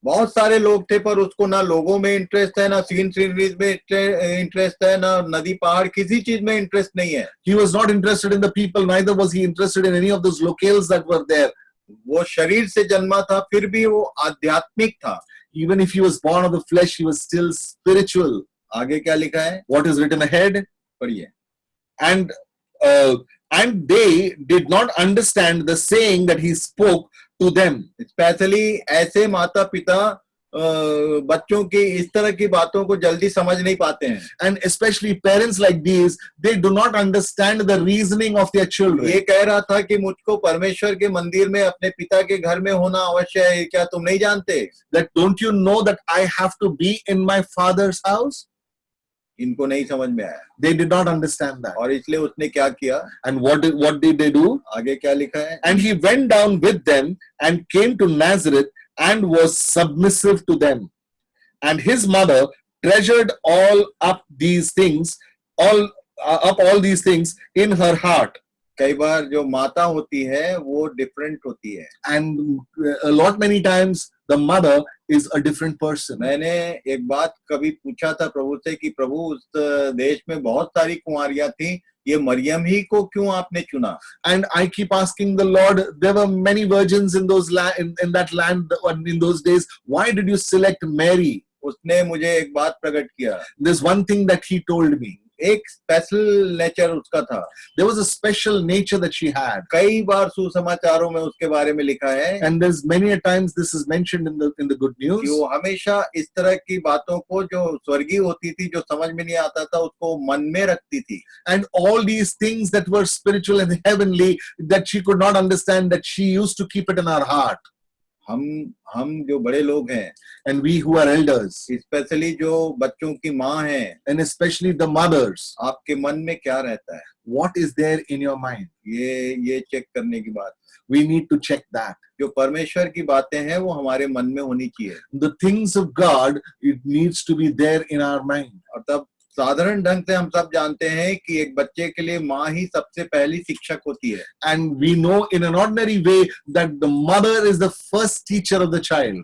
बहुत सारे लोग थे, पर उसको ना लोगों में इंटरेस्ट है, ना सीनरीज में इंटरेस्ट है, ना नदी पहाड़, किसी चीज में इंटरेस्ट नहीं है। he was not interested in the people, neither was he interested in any of those locales that were there. वो शरीर से जन्मा था, फिर भी वो आध्यात्मिक था। Even if he was born of the flesh, he was still spiritual. आगे क्या लिखा है? What is written ahead? पढ़िए। And they did not understand the saying that he spoke to them. Specially ऐसे माता पिता बच्चों की इस तरह की बातों को जल्दी समझ नहीं पाते हैं। And especially parents like these, they do not understand the reasoning of their children. ये कह रहा था कि मुझको परमेश्वर के मंदिर में अपने पिता के घर में होना अवश्य है, क्या तुम नहीं जानते? That don't you know that I have to be in my father's house? इनको नहीं समझ में आया। They did not understand that. और इसलिए उसने क्या किया? And what did they do? आगे क्या लिखा है? And he went down with them and came to Nazareth and was submissive to them. And his mother treasured all these things in her heart. कई बार जो माता होती है वो डिफरेंट होती है। And many times the mother is a different person. मैंने एक बात कभी पूछा था प्रभु से कि प्रभु उस देश में बहुत सारी कुंवारियां थी, ये मरियम ही को क्यों आपने चुना? And I keep asking the Lord, there were many virgins in in that land in those days. Why did you select Mary? उसने मुझे एक बात प्रकट किया। There's one thing that he told me. एक स्पेशल नेचर उसका था। There was a special nature that she had. कई बार सुसमाचारों में उसके बारे में लिखा है And there's many a times this is mentioned in the good कि news. वो हमेशा इस तरह की बातों को जो स्वर्गीय होती थी, जो समझ में नहीं आता था, उसको मन में रखती थी। And all these things that were spiritual and heavenly that she could not understand, that she used to keep it in her heart. हम जो बड़े लोग हैं, And we who are elders, specially जो बच्चों की माँ हैं, and especially the mothers, आपके मन में क्या रहता है, what is there in your mind? ये चेक करने की बात। We need to check that. जो परमेश्वर की बातें हैं वो हमारे मन में होनी चाहिए, The things of God, it needs to be there in our mind. और तब साधारण ढंग से हम सब जानते हैं कि एक बच्चे के लिए माँ ही सबसे पहली शिक्षक होती है। And we know in an ordinary way that the mother is the first teacher of the child.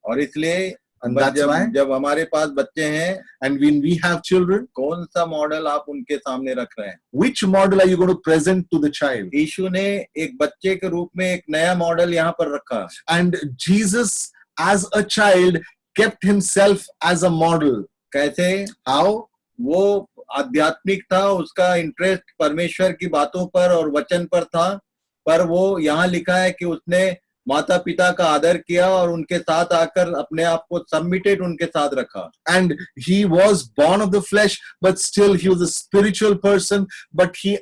और इसलिए And that's why, जब हमारे पास बच्चे हैं, and when we have children, कौन सा मॉडल आप उनके सामने रख रहे हैं? which model are you going to present to the child? यीशु ने एक बच्चे के रूप में एक नया मॉडल यहाँ पर रखा। And Jesus, as a child, kept himself as a model. कैसे? How? वो आध्यात्मिक था, उसका इंटरेस्ट परमेश्वर की बातों पर और वचन पर था, पर वो यहाँ लिखा है कि उसने माता पिता का आदर किया और उनके साथ आकर अपने आप को सबमिटेड उनके साथ रखा। And he was born of the flesh, but still he was a spiritual person. But he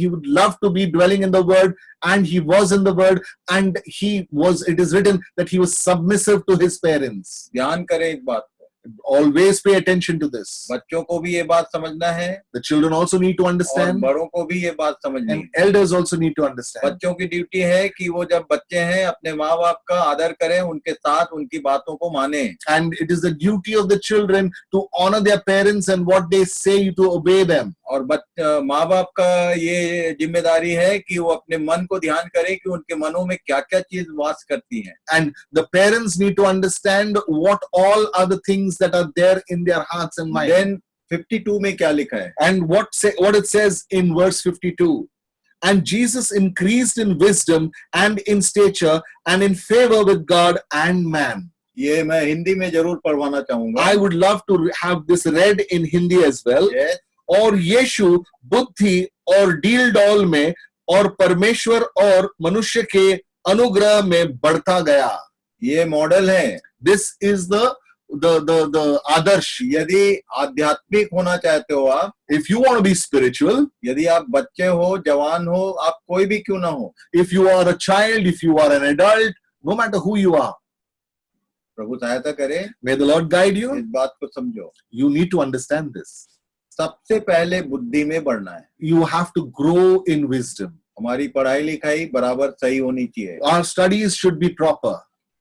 would love to be dwelling in the word, and he was in the word, and it is written that he was submissive to his parents. ध्यान करें इस बात को। Always pay attention to this. बच्चों को भी ये बात समझना है, The children also need to और understand, बड़ों को भी ये बात समझनी है। and elders also need to understand. बच्चों की ड्यूटी है कि वो जब बच्चे हैं अपने माँ बाप का आदर करें, उनके साथ उनकी बातों को माने। And it is the duty of the children to honor their parents and what they say, to obey them. और माँ बाप का ये जिम्मेदारी है कि वो अपने मन को ध्यान करें कि उनके मनों में क्या क्या चीज वास करती हैं। And the parents need to understand what all are the things that are there in their hearts and minds. Then 52 में क्या लिखा है? And what it says in verse 52. And Jesus increased in wisdom and in stature and in favor with God and man. ये मैं हिंदी में जरूर पढ़वाना चाहूंगा। I would love to have this read in Hindi as well. Yes. और यीशु बुद्धि और deal doll में और परमेश्वर और मनुष्य के अनुग्रह में बढ़ता गया। ये मॉडल है। This is the आदर्श। यदि आध्यात्मिक होना चाहते हो आप, if you want to be spiritual, यदि आप बच्चे हो, जवान हो, आप कोई भी क्यों ना हो, if you are a child, if you are an adult, no matter who you are, प्रभु सहायता करे, may the Lord guide you. इस बात को समझो। You need to understand this. सबसे पहले बुद्धि में बढ़ना है। You have to grow in wisdom. हमारी पढ़ाई लिखाई बराबर सही होनी चाहिए। Our studies should be proper.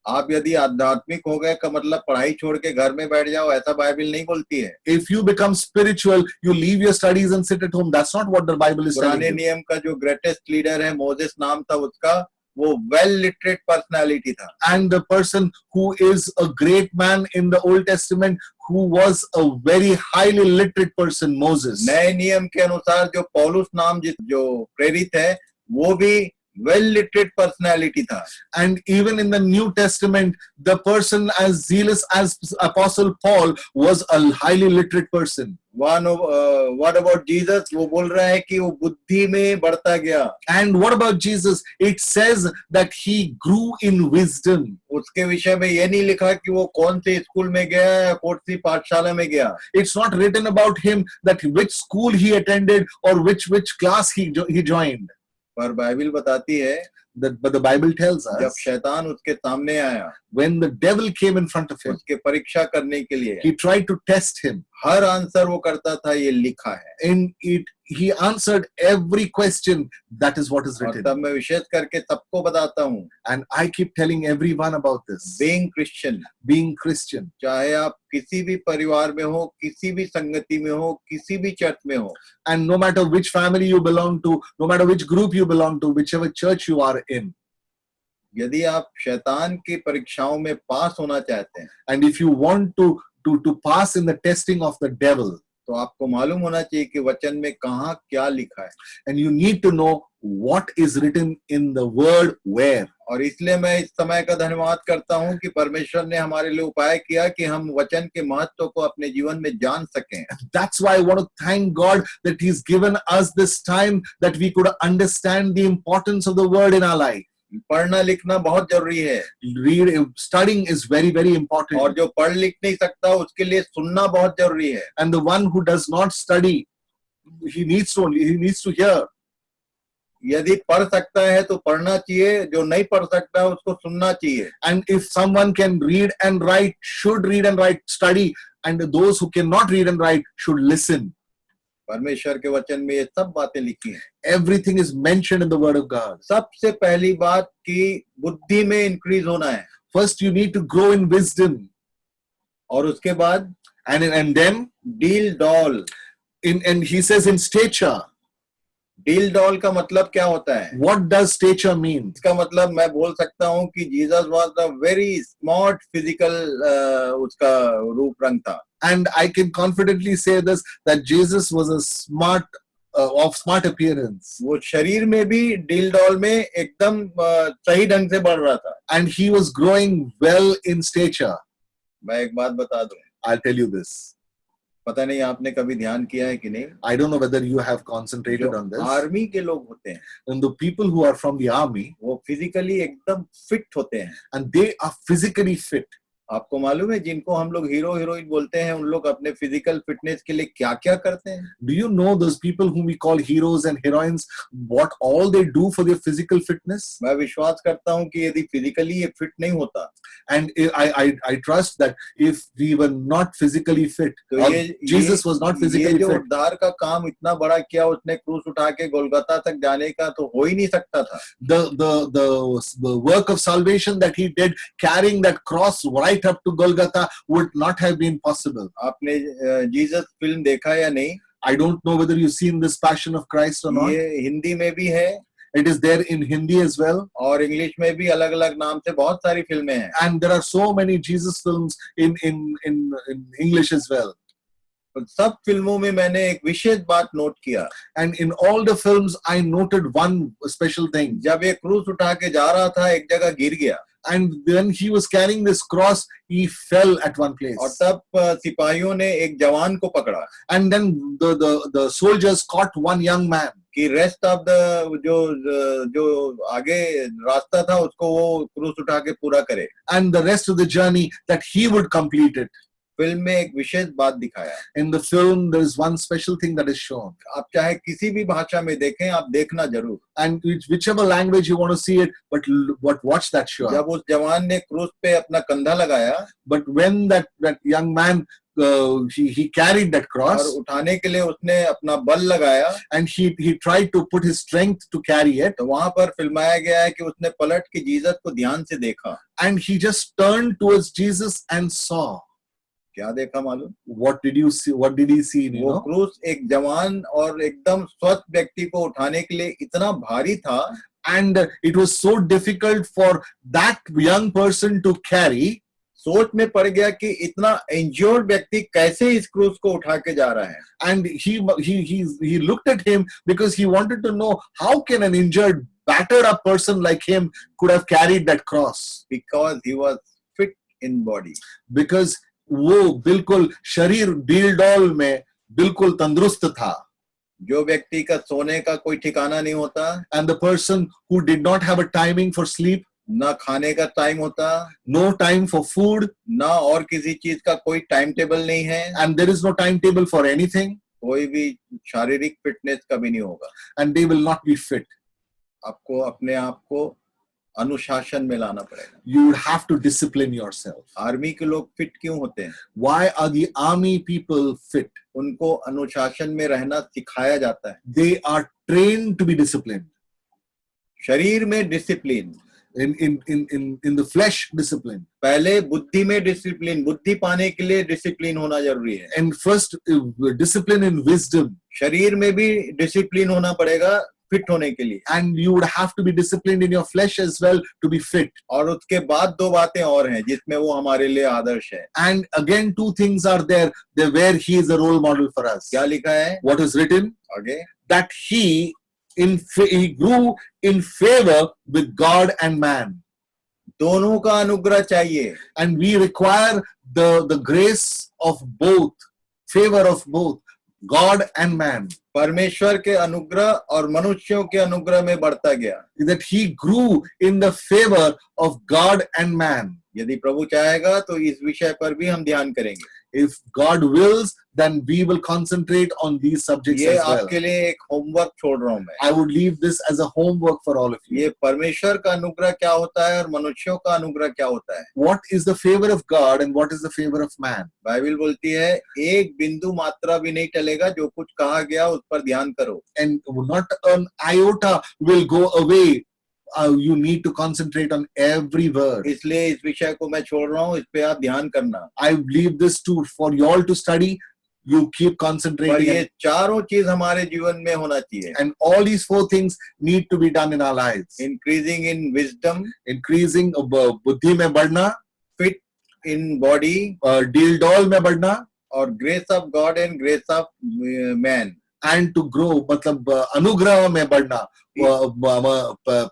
आप यदि आध्यात्मिक हो गए का मतलब पढ़ाई छोड़ के घर में बैठ जाओ, ऐसा बाइबल नहीं बोलती है। If you become spiritual, you leave your studies and sit at home. That's not what the Bible is telling पुराने you. नियम का जो ग्रेटेस्ट लीडर है, मोसेस नाम था उसका, वो वेल लिटरेट पर्सनालिटी था। And the person who is a great man in the Old Testament, who was a very highly literate person, Moses. नए नियम के अनुसार जो पौलुस नाम जो प्रेरित है, वो भी वेल लिटरेट पर्सनालिटी था। And even in the New Testament, the person as zealous as Apostle Paul was a highly literate person. What about Jesus? वो बोल रहा है कि वो बुद्धि में बढ़ता गया। And what about Jesus? It says that he grew in wisdom. उसके विषय में ये नहीं लिखा कि वो कौन से स्कूल में गया या कौन सी पाठशाला में गया। It's not written about him that which school he attended or which class he joined. पर बाइबल बताती है, But the Bible tells जब us, शैतान उसके सामने आया, when the devil came in front of him, उसके परीक्षा करने के लिए, he tried to test him. Her answer वो करता था, ये लिखा है। In it, he answered every question. That is what is और written. तब मैं विशेष करके सबको बताता हूँ, And I keep telling everyone about this. Being Christian, Being Christian, चाहे आप किसी भी परिवार में हो, किसी भी संगति में हो, किसी भी चर्च में हो, and no matter which family you belong to, no matter which group you belong to, whichever church you are in, यदि आप शैतान की परीक्षाओं में पास होना चाहते हैं, and if you want to pass in the testing of the devil, तो आपको मालूम होना चाहिए कि वचन में कहाँ क्या लिखा है। and you need to know what is written in the word where. और इसलिए मैं इस समय का धन्यवाद करता हूं कि परमेश्वर ने हमारे लिए उपाय किया कि हम वचन के महत्व को अपने जीवन में जान सकें. That's why I want to thank God that He's given us this time that we could understand the importance of the word in our life. पढ़ना लिखना बहुत जरूरी है. Studying is very, very important. और जो पढ़ लिख नहीं सकता उसके लिए सुनना बहुत जरूरी है. And the one who does not study, he needs to hear. यदि पढ़ सकता है तो पढ़ना चाहिए, जो नहीं पढ़ सकता है उसको सुनना चाहिए. And if someone can read and write, should read and write, study, and those who cannot read and write should listen. परमेश्वर के वचन में ये सब बातें लिखी हैं. Everything is mentioned in the word of God. सबसे पहली बात कि बुद्धि में इंक्रीज होना है. First you need to grow in wisdom. और उसके बाद And then deal doll. and he says in stature. Deal doll का मतलब क्या होता है? What does stature mean? इसका मतलब मैं बोल सकता हूँ कि Jesus was a very smart physical उसका रूप रंग था. And I can confidently say this, that Jesus was a of smart appearance. वो शरीर में भी डील डॉल में एकदम सही ढंग से बढ़ रहा था. And he was growing well in stature. मैं एक बात बता दूं. I'll tell you this. पता नहीं आपने कभी ध्यान किया है कि नहीं. I don't know whether you have concentrated on this. Army के लोग होते हैं. And the people who are from the army, वो फिजिकली एकदम फिट होते हैं. and they are physically fit. आपको मालूम है जिनको हम लोग हीरो हीरोइन बोलते हैं उन लोग अपने फिजिकल फिटनेस के लिए क्या क्या करते हैं? Do you know those people whom we call heroes and heroines, what all they do for their physical fitness? मैं विश्वास करता हूं कि यदि फिजिकली ये फिट नहीं होता, and I trust that if we were not physically fit, तो Jesus was not physically ये जो fit, उद्धार का काम इतना बड़ा किया, उसने क्रूस उठा के गोलगता तक जाने का तो हो ही नहीं सकता था. the work of salvation that he did, carrying that cross right up to Golgotha, would not have been possible. आपने जीसस फिल्म देखा या नहीं? I don't know whether you've seen this Passion of Christ or not. ये हिंदी में भी है. It is there in Hindi as well. और English में भी अलग अलग नाम से बहुत सारी फिल्में हैं. And there are so many Jesus films in English as well. सब फिल्मों में मैंने एक विशेष बात नोट किया. And in all the films I noted one special thing. जब ये क्रूस उठा के जा रहा था, एक जगह गिर गया. And when he was carrying this cross, he fell at one place. और तब सिपाहियों ने एक जवान को पकड़ा. And then the soldiers caught one young man. कि रेस्ट ऑफ द जो आगे रास्ता था उसको वो क्रूस उठा के पूरा करे. And the rest of the journey that he would complete it. Film में एक विशेष बात दिखाया. In the film there is one special thing that is shown. आप चाहे किसी भी भाषा में देखें, आप देखना जरूर. And whichever language you want to see it, but watch that show. जब उस जवान ने क्रूस पे अपना कंधा लगाया, but when that young man he carried that cross, और उठाने के लिए उसने अपना बल लगाया, and he tried to put his strength to carry it, तो वहां पर फिल्माया गया है कि उसने पलट के जीसस को ध्यान से देखा. and he just turned towards Jesus and saw. क्या देखा मालूम? What did you see? What did he see? You वो know? क्रूस एक जवान और एकदम स्वस्थ व्यक्ति को उठाने के लिए इतना भारी था, and it was so difficult for that young person to carry. सोच में पड़ गया कि इतना इंजर्ड व्यक्ति कैसे इस क्रूस को उठा के जा रहा है. And he looked at him because he wanted to know how can an injured, battered up person like him could have carried that cross. Because he was fit in body. Because वो बिल्कुल शरीर deal doll में बिल्कुल तंदुरुस्त था. जो व्यक्ति का सोने का कोई ठिकाना नहीं होता. And the person who did not have a timing for sleep. ना खाने का टाइम होता. No time for food. ना और किसी चीज का कोई टाइम टेबल नहीं है. And there is no timetable for anything. कोई भी शारीरिक फिटनेस कभी नहीं होगा. And they will not be fit. आपको अपने आप को अनुशासन में लाना पड़ेगा. You would have to discipline yourself. Army के लोग फिट क्यों होते हैं? Why are the army people fit? उनको अनुशासन में रहना सिखाया जाता है. They are trained to be disciplined. शरीर में discipline. In the flesh, discipline. पहले बुद्धि में डिसिप्लिन. बुद्धि पाने के लिए डिसिप्लिन होना जरूरी है. And first, discipline in wisdom. शरीर में भी डिसिप्लिन होना पड़ेगा फिट होने के लिए. And you would have to be disciplined in your flesh as well to be fit. और उसके बाद दो बातें और हैं जिसमें वो हमारे लिए आदर्श है. And again, two things are there where he is a role model for us. क्या लिखा है? What is written? आगे. That he he grew in favor with God and man. दोनों का अनुग्रह चाहिए. And we require the grace of both, favor of both God and man. परमेश्वर के अनुग्रह और मनुष्यों के अनुग्रह में बढ़ता गया. That he grew in the favor of God and man. यदि प्रभु चाहेगा तो इस विषय पर भी हम ध्यान करेंगे. If God wills, then we will concentrate on these subjects ये as well. आपके लिए एक होमवर्क छोड़ रहा हूं मैं. I would leave this as a homework for all of you. ये परमेश्वर का अनुग्रह क्या होता है और मनुष्यों का अनुग्रह क्या होता है. What is the favor of God and what is the favor of man? Bible बोलती है एक बिंदु मात्रा भी नहीं टलेगा, जो कुछ कहा गया उस पर ध्यान करो. And not an iota will go away. You need to concentrate on every word. इसलिए इस विषय को मैं छोड़ रहा हूँ, इस पे आप ध्यान करना. I leave this for you all to study. You keep पर concentrating. ये चारों चीज हमारे जीवन में होना चाहिए. And all these four things need to be done in our lives. Increasing in wisdom, Increasing बुद्धि में बढ़ना, fit in body, deal doll में बढ़ना, और grace of God and grace of man. and to grow मतलब अनुग्रह में बढ़ना,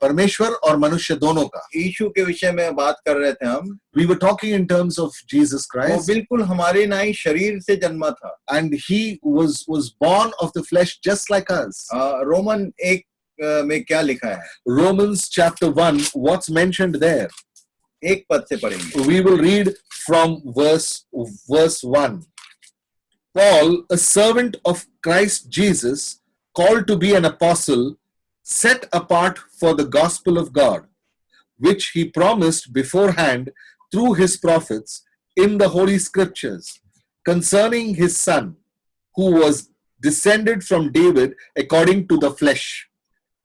परमेश्वर और मनुष्य दोनों का. यीशु के विषय में बात कर रहे थे हम. We were talking in terms of Jesus वो Christ, बिल्कुल हमारे ना ही शरीर से जन्मा था. and he was born of the flesh just like us. Roman 1 में क्या लिखा है? Romans chapter 1, what's mentioned there? 1 पद से पढ़ेंगे. We will read from verse 1. Paul, a servant of Christ Jesus, called to be an apostle, set apart for the gospel of God, which he promised beforehand through his prophets in the Holy Scriptures, concerning his Son, who was descended from David according to the flesh,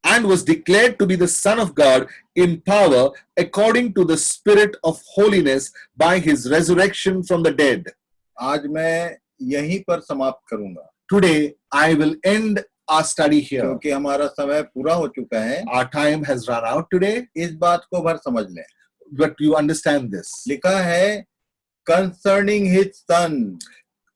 and was declared to be the Son of God in power according to the Spirit of holiness by his resurrection from the dead. आज मैं यहीं पर समाप्त करूंगा. Today, I will end our study here. क्योंकि हमारा समय पूरा हो चुका है. Our time has run out today, इस बात को भर समझ लें. but you understand this. लिखा है concerning his son.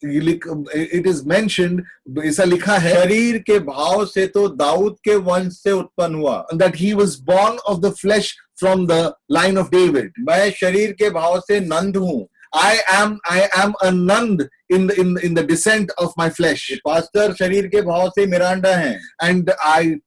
It is mentioned, ऐसा लिखा है, शरीर के भाव से तो दाऊद के वंश से उत्पन्न हुआ. that he was born of the flesh from the line of David. मैं शरीर के भाव से नंद हूँ. I am a nand in the descent of my flesh. Pastor शरीर के भाव से मिरांडा हैं. And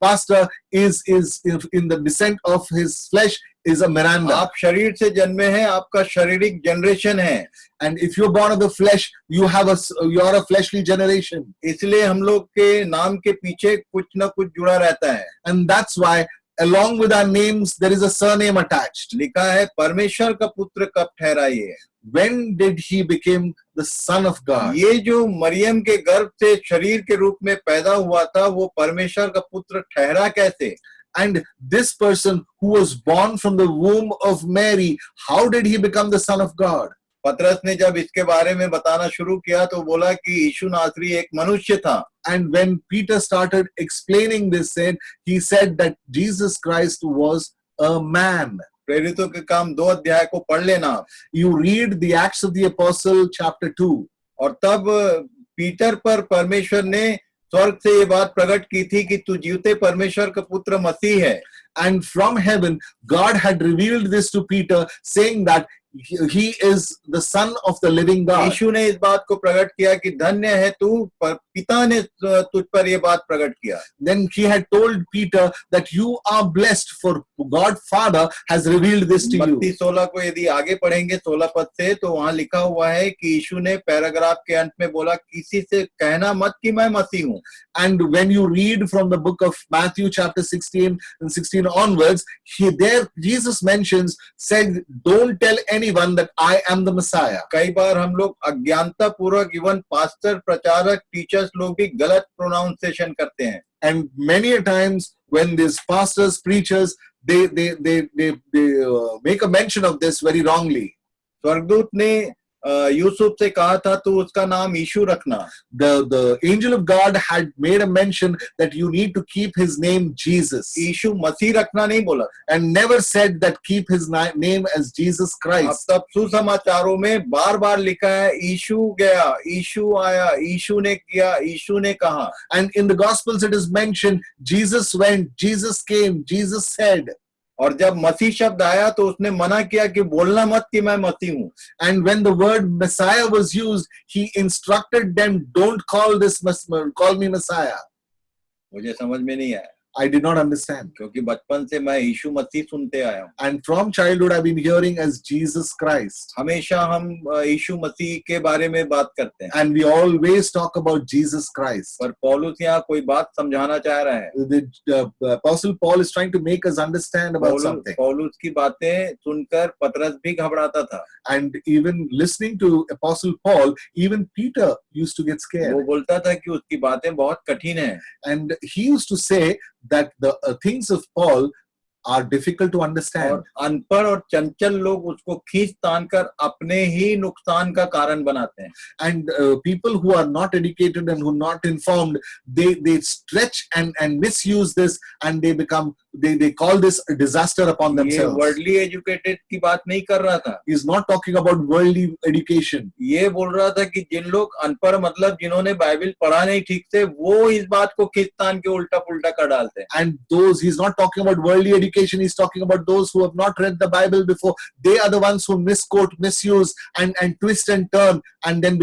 pastor is in the descent of his flesh is a Miranda. आप शरीर से जन्मे हैं, आपका शारीरिक जनरेशन है. And if you're born of the flesh, you're a fleshly generation. इसलिए हम लोग के नाम के पीछे कुछ ना कुछ जुड़ा रहता है. And that's why along with our names there is a surname attached. लिखा है परमेश्वर का पुत्र कब ठहराइए. When did he become the son of God? ये जो मरियम के गर्भ से शरीर के रूप में पैदा हुआ था, वो परमेश्वर का पुत्र ठहरा कैसे? And this person who was born from the womb of Mary, how did he become the son of God? पतरस ने जब इसके बारे में बताना शुरू किया तो बोला कि यीशु नासरी एक मनुष्य था. And when Peter started explaining this, he said that Jesus Christ was a man. प्रेरितों के काम 2 अध्याय को पढ़ लेना. You read the Acts of the Apostle chapter 2. और तब पीटर पर परमेश्वर ने स्वर्ग से ये बात प्रकट की थी कि तू जीवते परमेश्वर का पुत्र मसीह है. And from heaven, God had revealed this to Peter, saying that he is the son of the living God. यीशु ने इस बात को प्रकट किया कि धन्य है तू, पिता ने तुझ पर ये बात प्रकट किया. Then he had told Peter that you are blessed, for God Father has revealed this to you. मत्ती 16 को यदि आगे पढ़ेंगे 16 पद से, तो वहां लिखा हुआ है कि यीशु ने पैराग्राफ के अंत में बोला, किसी से कहना मत कि मैं मसीह हूँ. And when you read from the book of Matthew chapter 16 and 16 onwards, Jesus said, don't tell anyone that I am the Messiah. कई बार हम लोग अज्ञानता पूर्वक इवन पास्टर, प्रचारक, टीचर्स लोग भी गलत प्रोनाउंसिएशन करते हैं. And many a times when these pastors, preachers, they make a mention of this very wrongly. स्वर्गदूत ने यूसुफ से कहा था तू उसका नाम यीशु रखना। The angel of God had made a mention that you need to keep his name Jesus, यीशु मसीह रखना नहीं बोला। and never said that keep his name as Jesus अब Christ. तब सुसमाचारों में बार बार लिखा है यीशु गया, यीशु आया, यीशु ने किया, यीशु ने कहा। And in the Gospels it is mentioned Jesus went, Jesus came, Jesus said. और जब मसीह शब्द आया तो उसने मना किया कि बोलना मत कि मैं मसीह हूँ। And when the word Messiah was used, he instructed them, don't call me Messiah. मुझे समझ में नहीं आया, I did not understand. क्योंकि बचपन से मैं यीशु मसीह सुनते आया हूँ। And from childhood I've been hearing as Jesus Christ. हमेशा हम यीशु मसीह के बारे में बात करते हैं। And we always talk about Jesus Christ. पर पौलुस यहाँ कोई बात समझाना चाह रहा है। The Apostle Paul is trying to make us understand about something. पौलुस की बातें सुनकर पतरस भी घबराता था। And even listening to Apostle Paul, even Peter used to get वो scared. बोलता था कि उसकी बातें बहुत कठिन हैं। And he used to say that the things of Paul are difficult to understand. और अनपढ़ और चंचल लोग उसको खींच तान कर अपने ही नुकसान का कारण बनाते हैं। And people who are not educated and who are not informed, they stretch and misuse this, and they call this a disaster upon ये themselves. वर्ल्डली एजुकेटेड की बात नहीं कर रहा था। He's not talking about worldly education. ये बोल रहा था कि जिन लोग अनपढ़ मतलब जिन्होंने बाइबल पढ़ा नहीं ठीक से, वो इस बात को खींच तान के उल्टा पुल्टा कर डालते हैं। And those, he's not talking about worldly education, he's talking about those who have not read the Bible before. They are the ones who misquote, misuse, and twist and turn, and then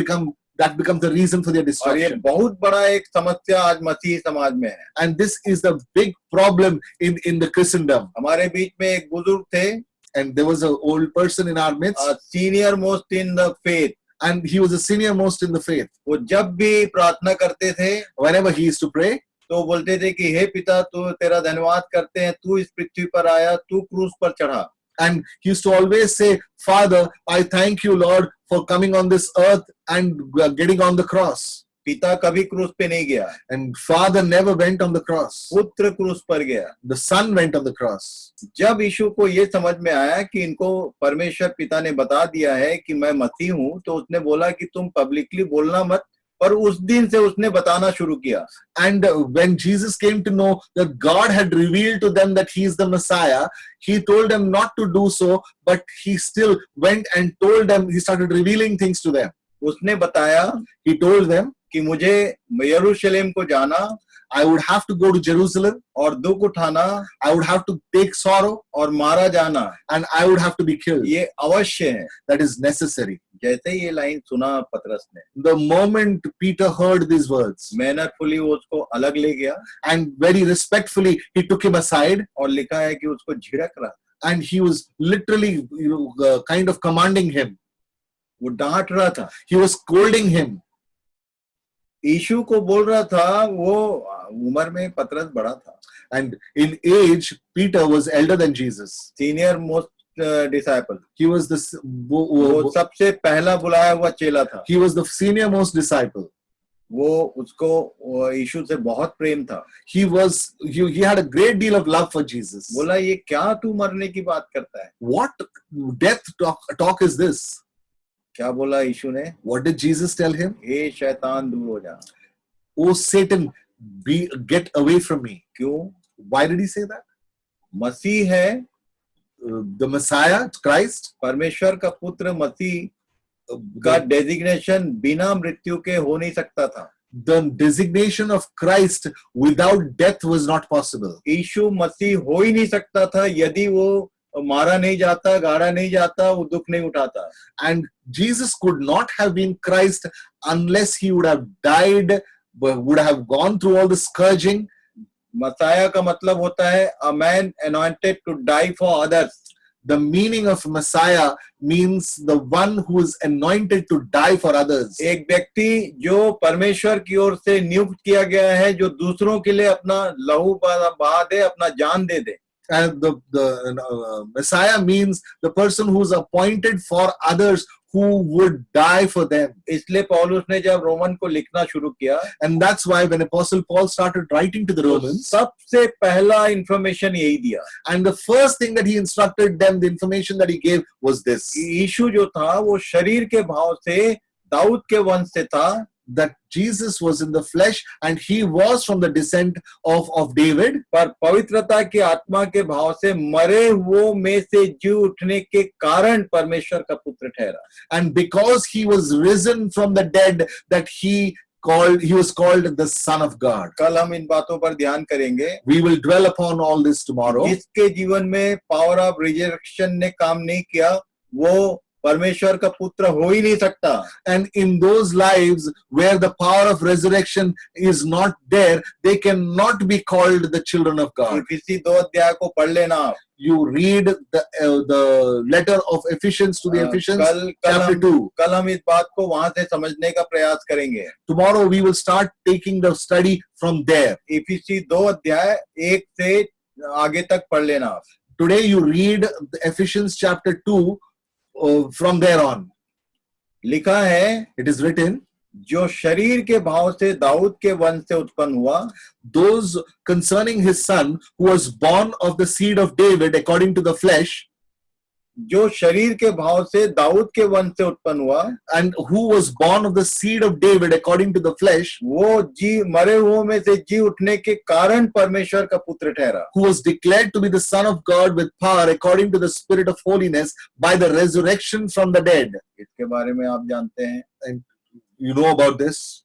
that becomes the reason for their और ये destruction. बहुत बड़ा एक समस्या आज मसीही समाज में है। And this is the big problem in the Christendom. हमारे बीच में एक बुजुर्ग थे, And there was an old person in our midst, senior most in the faith. and he was the senior most in the faith. वो जब भी प्रार्थना करते थे Whenever he used to pray, तो बोलते थे कि हे पिता, तू तेरा धन्यवाद करते हैं, तू इस पृथ्वी पर आया, तू क्रूस पर चढ़ा। and he used to always say, Father, I thank you, Lord, for coming on this earth and getting on the cross. पिता कभी क्रूस पे नहीं गया, And Father never went on the cross. पुत्र क्रूस पर गया। The Son went on the cross. जब यीशु को ये समझ में आया कि इनको परमेश्वर पिता ने बता दिया है कि मैं मसीह हूँ, तो उसने बोला कि तुम पब्लिकली बोलना मत, और उस दिन से उसने बताना शुरू किया। And when Jesus came to know that God had revealed to them that he is the Messiah, he told them not to do so, but he still went and told them, he started revealing things to them. उसने बताया He told them, कि मुझे यरूशलेम को जाना I would have to go to Jerusalem, और दुख उठाना I would have to take sorrow, और मारा जाना, and I would have to be killed. ये अवश्य है। That is necessary. जैसे ही ये लाइन सुना पतरस ने, The moment Peter heard these words, मेहनतफुली वो उसको अलग ले गया, and very respectfully he took him aside, और लिखा है कि उसको झिड़क रहा, and he was literally kind of commanding him. वो डांट रहा था, He was scolding him. यीशु को बोल रहा था। वो उम्र में पतरस बड़ा था, And in age, Peter was elder than Jesus. Senior most disciple, He was वो सबसे पहला बुलाया हुआ चेला था। he was the senior most disciple. वो उसको यीशु से बहुत प्रेम था। He had a great deal of love for Jesus. बोला ये क्या तू मरने की बात करता है? What death talk is this? क्या बोला यीशु ने? What did Jesus tell him? हे शैतान दूर हो जा। Oh Satan, get away from me. क्यों? Why did he say that? मसीह है, The Messiah, Christ, परमेश्वर का पुत्र मसीह का डेजिग्नेशन बिना मृत्यु के हो नहीं सकता था। the designation of Christ without death was not possible. यीशु मसीह हो ही नहीं सकता था यदि वो मारा नहीं जाता, गाड़ा नहीं जाता, वो दुख नहीं उठाता। And Jesus could not have been Christ unless he would have died, would have gone through all the scourging. Messiah का मतलब होता है a man anointed to die for others. The meaning of Messiah means the one who is anointed to die for others. एक व्यक्ति जो परमेश्वर की ओर से नियुक्त किया गया है, जो दूसरों के लिए अपना लहू बहा दे, अपना जान दे दे। And the Messiah means the person who is appointed for others, who would die for them. इसलिए पौलुस ने जब रोमन को लिखना शुरू किया, And that's why when Apostle Paul started writing to the तो Romans, सबसे पहला इंफॉर्मेशन यही दिया। and the first thing that he instructed them, the information that he gave was this, यीशु जो था वो शरीर के भाव से दाऊद के वंश से था, that Jesus was in the flesh and he was from the descent of David, पर पवित्रता की आत्मा के भाव से मरे हुओं में से जी उठने के कारण परमेश्वर का पुत्र ठहरा। and because he was risen from the dead, that he was called the Son of God. कल हम इन बातों पर ध्यान करेंगे। We will dwell upon all this tomorrow. जिसके जीवन में पावर ऑफ रिजरेक्शन ने काम नहीं किया, वो परमेश्वर का पुत्र हो ही नहीं सकता। And in those lives where the power of resurrection is not there, they cannot be called the children of God. इफिसी 2 अध्याय को पढ़ लेना आप। You read the letter of Ephesians to the Ephesians, chapter 2. कल हम इस बात को वहां से समझने का प्रयास करेंगे। Tomorrow we will start taking the study from there. इफिसी 2 अध्याय 1 से आगे तक पढ़ लेना आप। Today you read the Ephesians chapter 2 from there on. लिखा है, It is written, जो शरीर के भाव से दाऊद के वंश से उत्पन्न हुआ, those concerning his son who was born of the seed of David according to the flesh, जो शरीर के भाव से दाऊद के वंश से उत्पन्न हुआ, and who was born of the seed of David according to the flesh, वो मरे हुओं में से जी उठने के कारण परमेश्वर का पुत्र ठहरा। who was declared to be the Son of God with power according to the Spirit of holiness by the resurrection from the dead. इसके बारे में आप जानते हैं, And you know about this.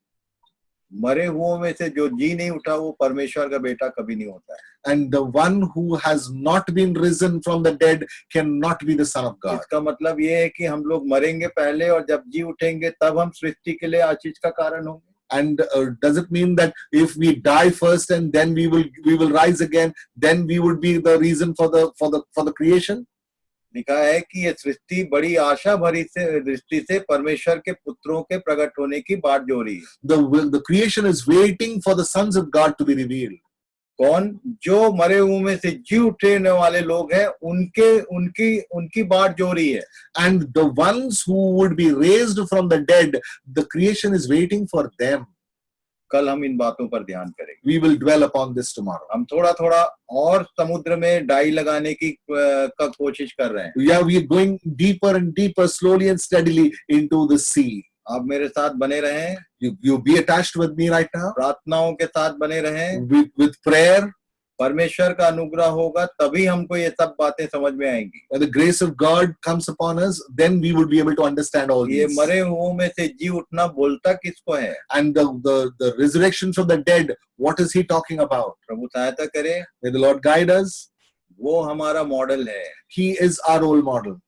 मरे हुओं में से जो जी नहीं उठा वो परमेश्वर का बेटा कभी नहीं होता है। And the one who has not been risen from the dead cannot be the Son of God. इसका मतलब ये है कि हम लोग मरेंगे पहले और जब जी उठेंगे तब हम सृष्टि के लिए आशीष का कारण होंगे। And does it mean that if we die first and then we will rise again, then we would be the reason for the creation? लिखा है कि ये सृष्टि बड़ी आशा भरी से दृष्टि से परमेश्वर के पुत्रों के प्रकट होने की बाट जो रही है। The creation is waiting for the sons of God to be revealed. कौन? जो मरे हुए में से जी उठने वाले लोग हैं, उनकी बाट जो रही है। And the ones who would be raised from the dead, the creation is waiting for them. कल हम इन बातों पर ध्यान करेंगे। We will dwell upon this tomorrow. हम थोड़ा थोड़ा और समुद्र में डाई लगाने की का कोशिश कर रहे हैं। Yeah, we are going deeper and deeper, slowly and steadily into the sea. आप मेरे साथ बने रहें, You be attached with me right now. प्रार्थनाओं के साथ बने रहें। With prayer, परमेश्वर का अनुग्रह होगा तभी हमको ये सब बातें समझ में आएंगी। when the grace of God comes upon us, then we will be able to understand all ये these. मरे हुओं में से जी उठना बोलता किसको है? And the resurrection from the dead, what is he talking about? प्रभु सहायता करे। May the Lord guide us. वो हमारा मॉडल है। He is our role model.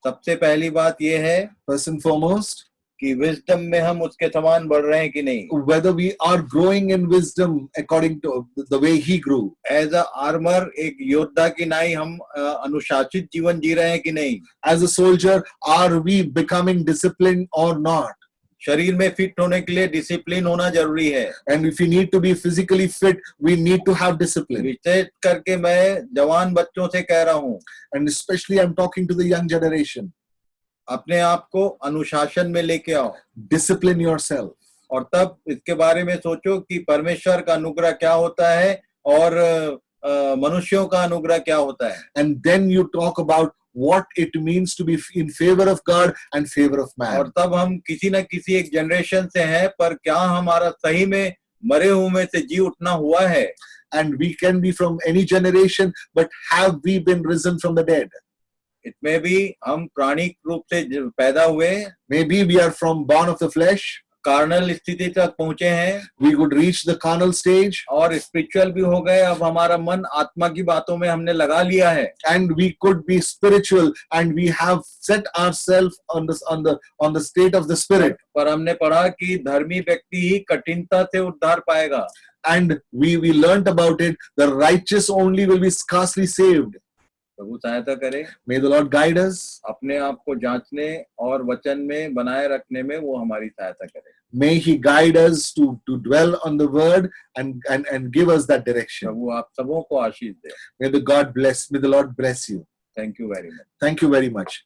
सबसे पहली बात ये है First and foremost, कि विजडम में हम उसके समान बढ़ रहे हैं कि नहीं। whether we are growing in wisdom according to the way he grew. As a armour, एक योद्धा की नाई हम अनुशासित जीवन जी रहे हैं कि नहीं। As a soldier, are we becoming disciplined or not? शरीर में फिट होने के लिए डिसिप्लिन होना जरूरी है। And if we need to be physically fit, we need to have discipline. विशेष करके मैं जवान बच्चों से कह रहा हूँ, And especially I'm talking to the young generation. अपने आप को अनुशासन में लेके आओ Discipline yourself. और तब इसके बारे में सोचो कि परमेश्वर का अनुग्रह क्या होता है और मनुष्यों का अनुग्रह क्या होता है। And then you talk about what it means to be in favor of God and favor of man. और तब हम किसी न किसी एक जनरेशन से हैं, पर क्या हमारा सही में मरे हुए में से जी उठना हुआ है? And we can be from any generation, but have we been risen from the dead? इसमें भी हम प्राणिक रूप से पैदा हुए, Maybe we are born of the flesh. Carnal स्थिति तक पहुंचे हैं We could reach the carnal stage, और स्पिरिचुअल भी हो गए। अब हमारा मन आत्मा की बातों में हमने लगा लिया है। and we could be spiritual, and we have set ourselves on the state of the spirit. पर हमने पढ़ा कि धर्मी व्यक्ति ही कठिनता से उद्धार पाएगा। And we learnt about it. The righteous only will be scarcely saved. प्रभु सहायता करे। May the Lord guide us. अपने आप को जांचने और वचन में बनाए रखने में वो हमारी सहायता करे। May He guide us to dwell on the word and give us that direction. प्रभु आप सबों को आशीष दे। May the Lord bless you. Thank you very much. Thank you very much.